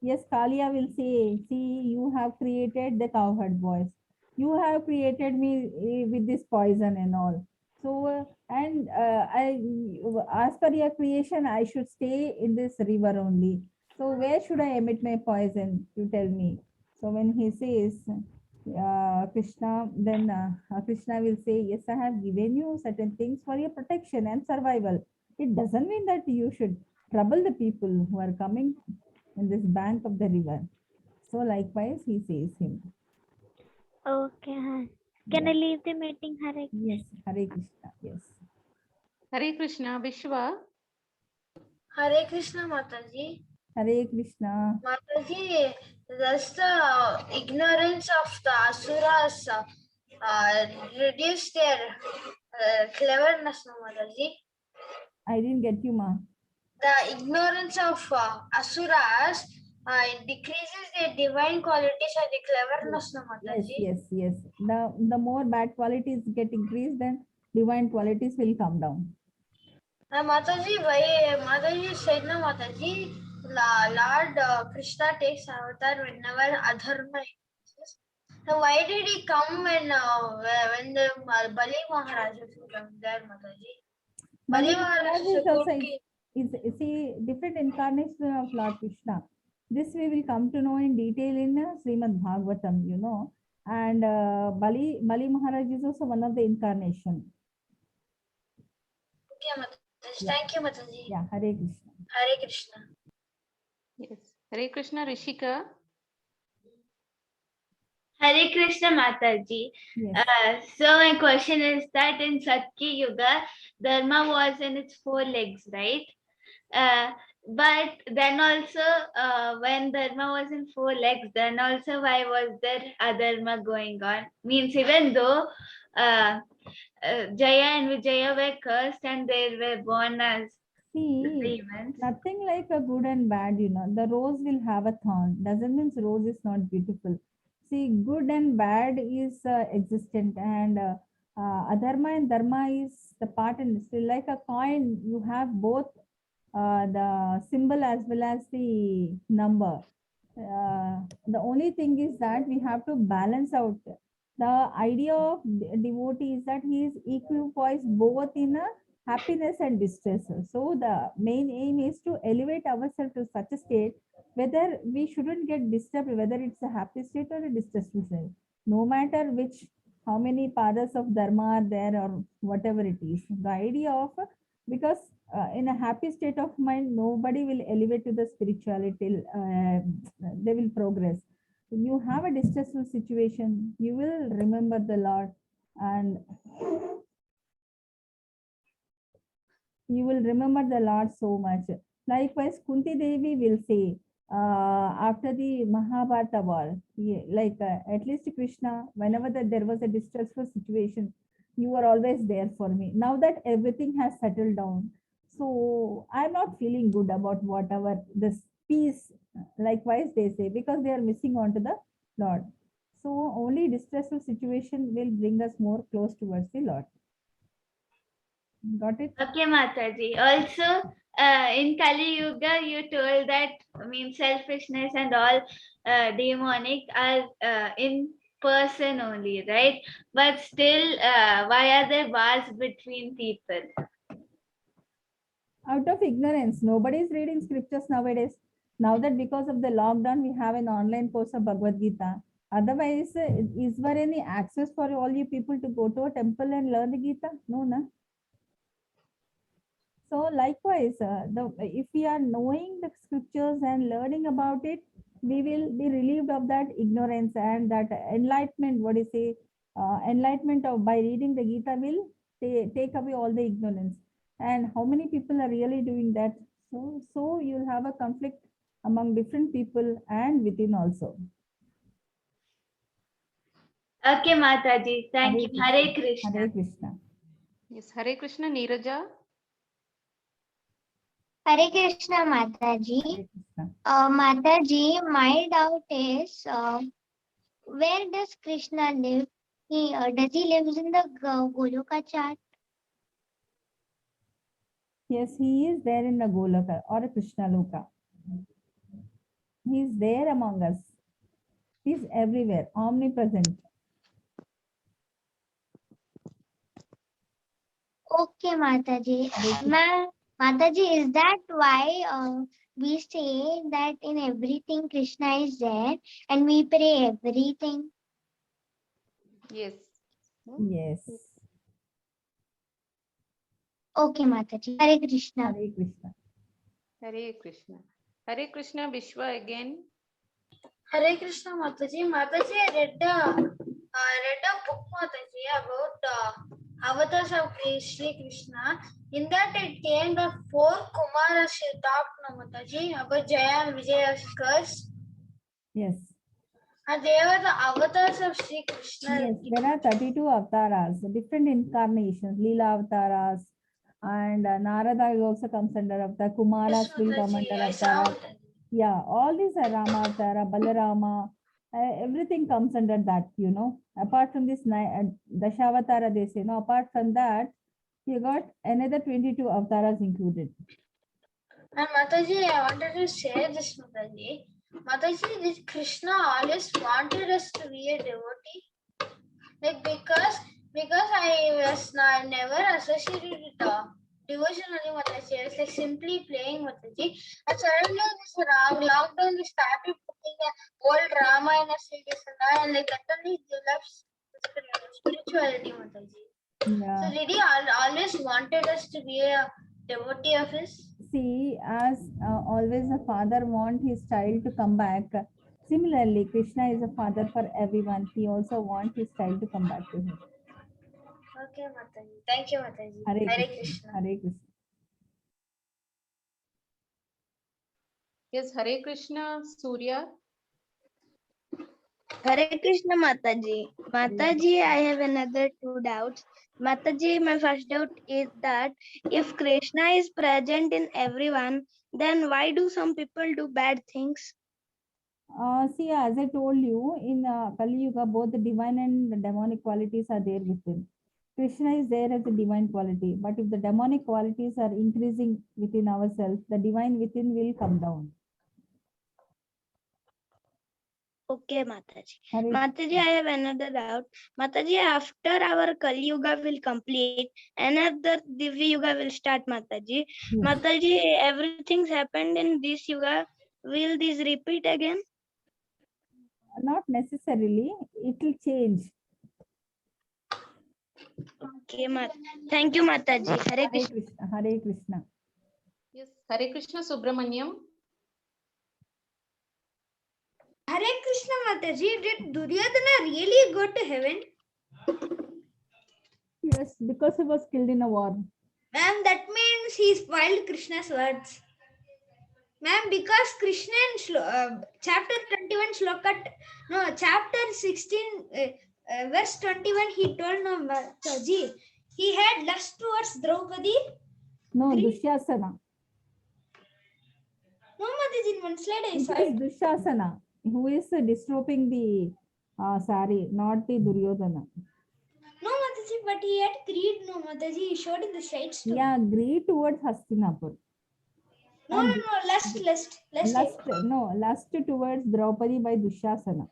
Yes, Kalia will say, see, you have created the cowherd boys. You have created me with this poison and all. So, as per your creation, I should stay in this river only. So where should I emit my poison? You tell me. So when he says, Krishna, then Krishna will say, yes, I have given you certain things for your protection and survival. It doesn't mean that you should trouble the people who are coming in this bank of the river. So likewise, he says him. Okay. Can I leave the meeting, Hare? Yes, Hare Krishna. Yes. Hare Krishna, Vishwa. Hare Krishna, Mataji. Hare Krishna. Mataji, does the ignorance of the asuras reduce their cleverness, no, Mataji? I didn't get you, ma. The ignorance of asuras decreases their divine qualities or the cleverness, no, Mataji? Yes. The more bad qualities get increased, then divine qualities will come down. Mataji, why Mataji said, no, Mataji, Lord Krishna takes avatar whenever adharma exists. So why did he come when the Bali Maharaj was there, Mataji? Bali Bali Maharaj Maharaj is also see different incarnation of Lord Krishna. This we will come to know in detail in Srimad Bhagavatam, you know. And Bali Maharaj is also one of the incarnation. Okay, Mataji. Thank you, Mataji. Yeah, Hare Krishna. Hare Krishna. Yes. Hare Krishna, Rishika. Hare Krishna Mataji. So my question is that in Satya Yuga, Dharma was in its 4 legs, right? But then also, when Dharma was in 4 legs, then also why was there Adharma going on? Means even though Jaya and Vijaya were cursed and they were born as demons. Nothing like a good and bad, you know. The rose will have a thorn. Doesn't mean rose is not beautiful. See, good and bad is existent, and adharma and dharma is the part, and still like a coin, you have both the symbol as well as the number. The only thing is that we have to balance out. The idea of devotee is that he is equipoised both in a happiness and distress. So the main aim is to elevate ourselves to such a state whether we shouldn't get disturbed, whether it's a happy state or a distressful state. No matter which, how many pathas of dharma are there or whatever it is. The idea of, because in a happy state of mind, nobody will elevate to the spirituality, they will progress. You have a distressful situation, you will remember the Lord and you will remember the Lord so much. Likewise, Kunti Devi will say, after the Mahabharata war, at least Krishna, whenever there was a distressful situation, you were always there for me. Now that everything has settled down, so I'm not feeling good about whatever this peace, likewise they say, because they are missing on to the Lord. So only distressful situation will bring us more close towards the Lord. Got it? Okay, Mataji. Also, in Kali Yuga, you told that selfishness and all demonic are in person only, right? But still, why are there wars between people? Out of ignorance. Nobody is reading scriptures nowadays. Now that because of the lockdown, we have an online course of Bhagavad Gita. Otherwise, is there any access for all you people to go to a temple and learn the Gita? No, na. So likewise, if we are knowing the scriptures and learning about it, we will be relieved of that ignorance, and that enlightenment, what is say, enlightenment of by reading the Gita will take away all the ignorance. And how many people are really doing that? So you'll have a conflict among different people and within also. Okay, Mataji. Thank you. Hare Krishna. Hare Krishna. Yes, Hare Krishna, Neeraja. Hare Krishna, Mataji. Mataji, my doubt is, where does Krishna live? Does he live in the Goloka chat? Yes, he is there in the Goloka or a Krishna Loka. He is there among us. He is everywhere, omnipresent. Okay, Mataji. Mataji, is that why we say that in everything Krishna is there and we pray everything? Yes. Yes. Okay, Mataji. Hare Krishna. Hare Krishna. Hare Krishna. Hare Krishna, Vishwa again. Hare Krishna, Mataji. Mataji, I read a book, Mataji, about avatars of Sri Krishna. In that it came the 4 Kumaras she talked, no Mataji, about Jaya and Vijaya's curse. Yes. And they were the avatars of Sri Krishna. Yes, there are 32 avatars, different incarnations, Leela avatars, and Narada also comes under avatar, Kumaras will come under avatar. Yeah, all these are Rama avatara, Balarama, everything comes under that, you know. Apart from this Dashavatara, they say, no, apart from that, you got another 22 avatars included. And Mataji, I wanted to say this, Mataji. Mataji, this Krishna always wanted us to be a devotee. Like because I was never associated with devotion only, Mataji. I was like simply playing, Mataji. And suddenly this lockdown, we started putting an old Ramayana series and like that only develops spirituality, Mataji. Yeah. So did he always wanted us to be a devotee of his? See, as always a father wants his child to come back. Similarly, Krishna is a father for everyone. He also wants his child to come back to him. Okay, Mataji. Thank you, Mataji. Hare Krishna. Hare Krishna. Yes, Hare Krishna, Surya. Hare Krishna Mataji. Mataji, I have another 2 doubts. Mataji, my first doubt is that if Krishna is present in everyone, then why do some people do bad things? See, as I told you, in Kali Yuga, both the divine and the demonic qualities are there within. Krishna is there as a divine quality, but if the demonic qualities are increasing within ourselves, the divine within will come down. Okay, Mataji. Mataji, I have another doubt. Mataji, after our Kali Yuga will complete, another Divya Yuga will start, Mataji. Mataji, everything's happened in this Yuga. Will this repeat again? Not necessarily. It will change. Okay, thank you, Mataji. Hare Krishna. Hare Krishna. Yes, Hare Krishna, Subramaniam. Hare Krishna Mataji, did Duryodhana really go to heaven? Yes, because he was killed in a war. Ma'am, that means he spoiled Krishna's words. Ma'am, because Krishna in chapter 21 shloka, no, chapter 16, verse 21, he told no, Mataji, he had lust towards Draupadi. No, Dushyasana. No, Mataji, in one slide I saw it. Is Dushyasana, who is disrobing the sari, not the Duryodhana. No, Mataji, but he had greed, no, Mataji, he showed in the slides too. Yeah, greed towards Hastinapur. No, lust. No, lust towards Draupadi by Dushyasana.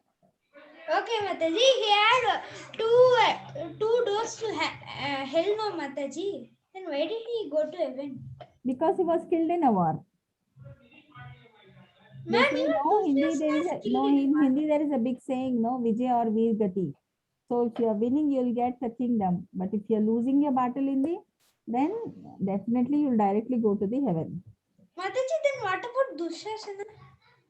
Okay, Mataji, he had two doors to hell, no, Mataji. Then why did he go to heaven? Because he was killed in a war. Ma'am, in Hindi there is a big saying, no, Vijay or Veer Gati. So if you are winning, you will get the kingdom. But if you are losing your battle in then definitely you will directly go to the heaven. Mataji, then what about Dushyasana?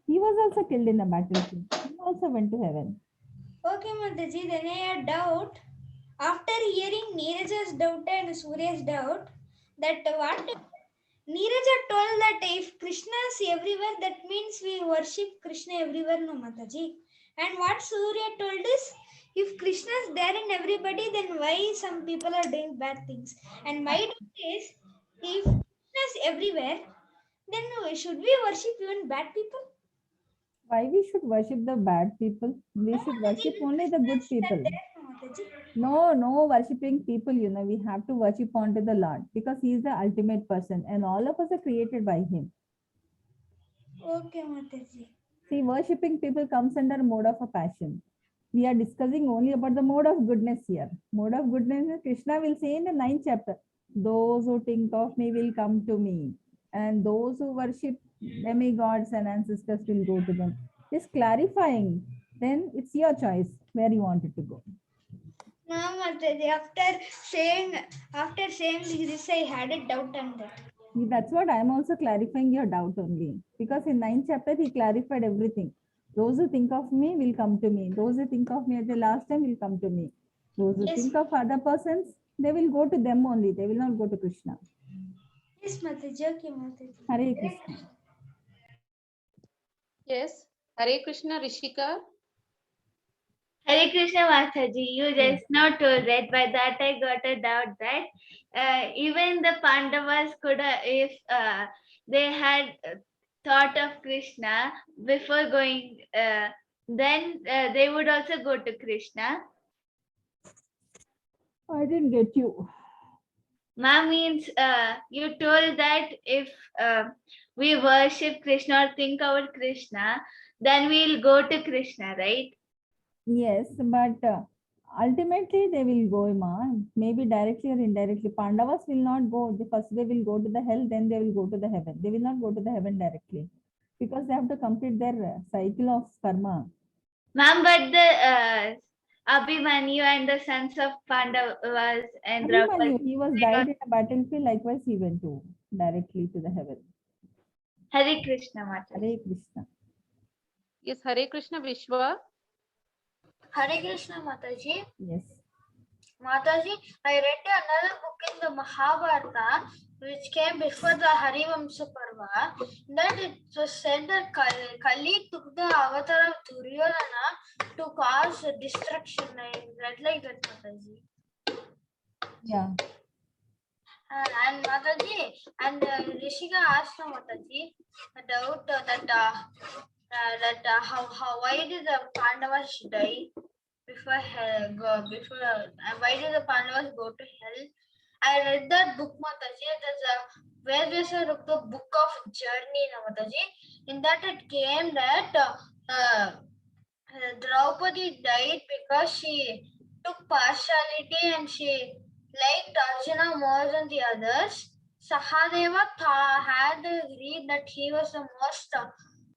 He was also killed in a battlefield. He also went to heaven. Okay, Mataji, then I had doubt. After hearing Neeraja's doubt and Surya's doubt, that what Neeraja told that if Krishna is everywhere, that means we worship Krishna everywhere, no, Mataji. And what Surya told is, if Krishna is there in everybody, then why some people are doing bad things? And my doubt is, if Krishna is everywhere, then should we worship even bad people? Why we should worship the bad people? We should worship only the good people. No worshipping people, we have to worship onto the Lord because he is the ultimate person and all of us are created by him. Okay, Mataji. See, worshipping people comes under mode of a passion. We are discussing only about the mode of goodness here. Mode of goodness, Krishna will say in the 9th chapter, those who think of me will come to me, and those who worship demigods and ancestors will go to them. Just clarifying, then it's your choice where you want it to go. No, Mataji, after saying this, I had a doubt on that. That's what I'm also clarifying your doubt only. Because in 9th chapter, he clarified everything. Those who think of me will come to me. Those who think of me at the last time will come to me. Those who think of other persons They will go to them only. They will not go to Krishna. Yes, Mataji. Okay, Mataji. Hare Krishna. Yes. Hare Krishna, Rishika. Hare Krishna Mataji, you just now told that. By that I got a doubt that even the Pandavas could, if they had thought of Krishna before going, then they would also go to Krishna. I didn't get you. Ma means you told that if we worship Krishna or think about Krishna, then we'll go to Krishna, right? Yes, but ultimately they will go, ma. Maybe directly or indirectly. Pandavas will not go. First they will go to the hell, then they will go to the heaven. They will not go to the heaven directly because they have to complete their cycle of karma. Ma'am, but the Abhimanyu and the sons of Pandavas and Abhimanyu, he was died in a battlefield. Likewise, he went to directly to the heaven. Hare Krishna, Mata. Hare Krishna. Yes, Hare Krishna, Vishwa. Hare Krishna, Mataji. Yes. Mataji, I read another book in the Mahabharata which came before the Harivamsa Parva. That it was said that Kali took the avatar of Duryodhana to cause destruction. I read like that, Mataji. Yeah. And Mataji, and Rishika asked Mataji a doubt that why did the Pandavas die before hell? Why did the Pandavas go to hell? I read that book, Mataji. There's a book of journey, Mataji. In that it came that Draupadi died because she took partiality and she liked Arjuna more than the others. Sahadeva had agreed that he was the most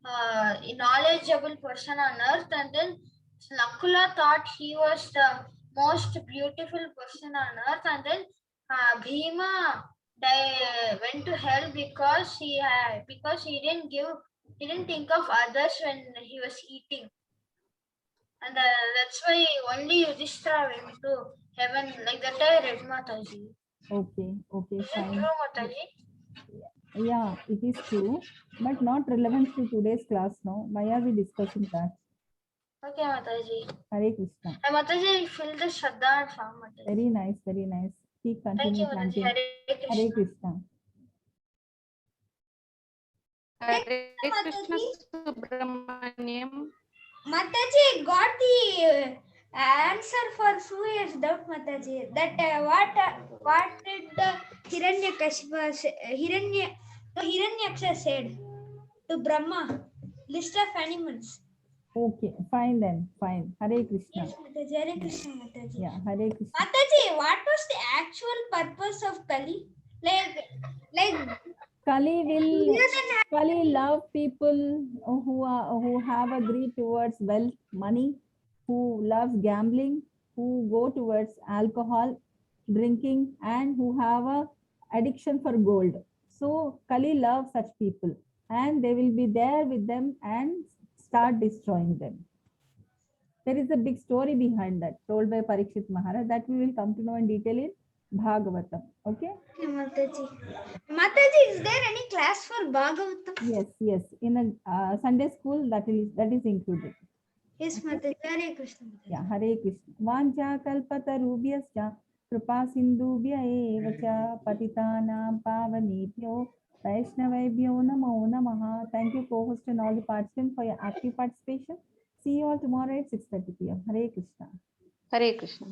knowledgeable person on earth, and then Nakula thought he was the most beautiful person on earth, and then Bhima went to hell because he didn't think of others when he was eating, and that's why only Yudhishthira went to heaven. Like that I read, Mataji. Okay, okay, Is it fine. true, Mataji? Yeah, it is true, but not relevant to today's class now. Why are we discussing that? Okay, Mataji. Hare Krishna. And Mataji, fill the Shraddha and form, Mataji. Very nice, very nice. Keep Thank you, continuing. Mataji. Hare Krishna. Hare Krishna, Subramaniam. Mataji got the answer for Suya's doubt, Mataji. That what did the Hiranyaksha said to Brahma? List of animals. Okay, fine then, fine. Hare Krishna. Yes, Mataji. Hare Krishna, Mataji. Yeah, Hare Krishna. Mataji, what was the actual purpose of Kali? Like Kali love people who have a greed towards wealth, money, who loves gambling, who go towards alcohol, drinking, and who have a addiction for gold. So Kali loves such people, and they will be there with them and start destroying them. There is a big story behind that, told by Parikshit Maharaj, that we will come to know in detail in Bhagavatam. Okay? Mataji. Mataji, is there any class for Bhagavatam? Yes, yes. In a Sunday school, that is included. Yes, Mataji. Hare Krishna. Yeah, Hare Krishna. Vanja kalpatarubhyascha kripa sindhubhya eva cha patitanam pavanebhyo vaishnavebhyo namo namaha. Thank you, co-host and all the participants, for your active participation. See you all tomorrow at 6:30 p.m. Hare Krishna. Hare Krishna.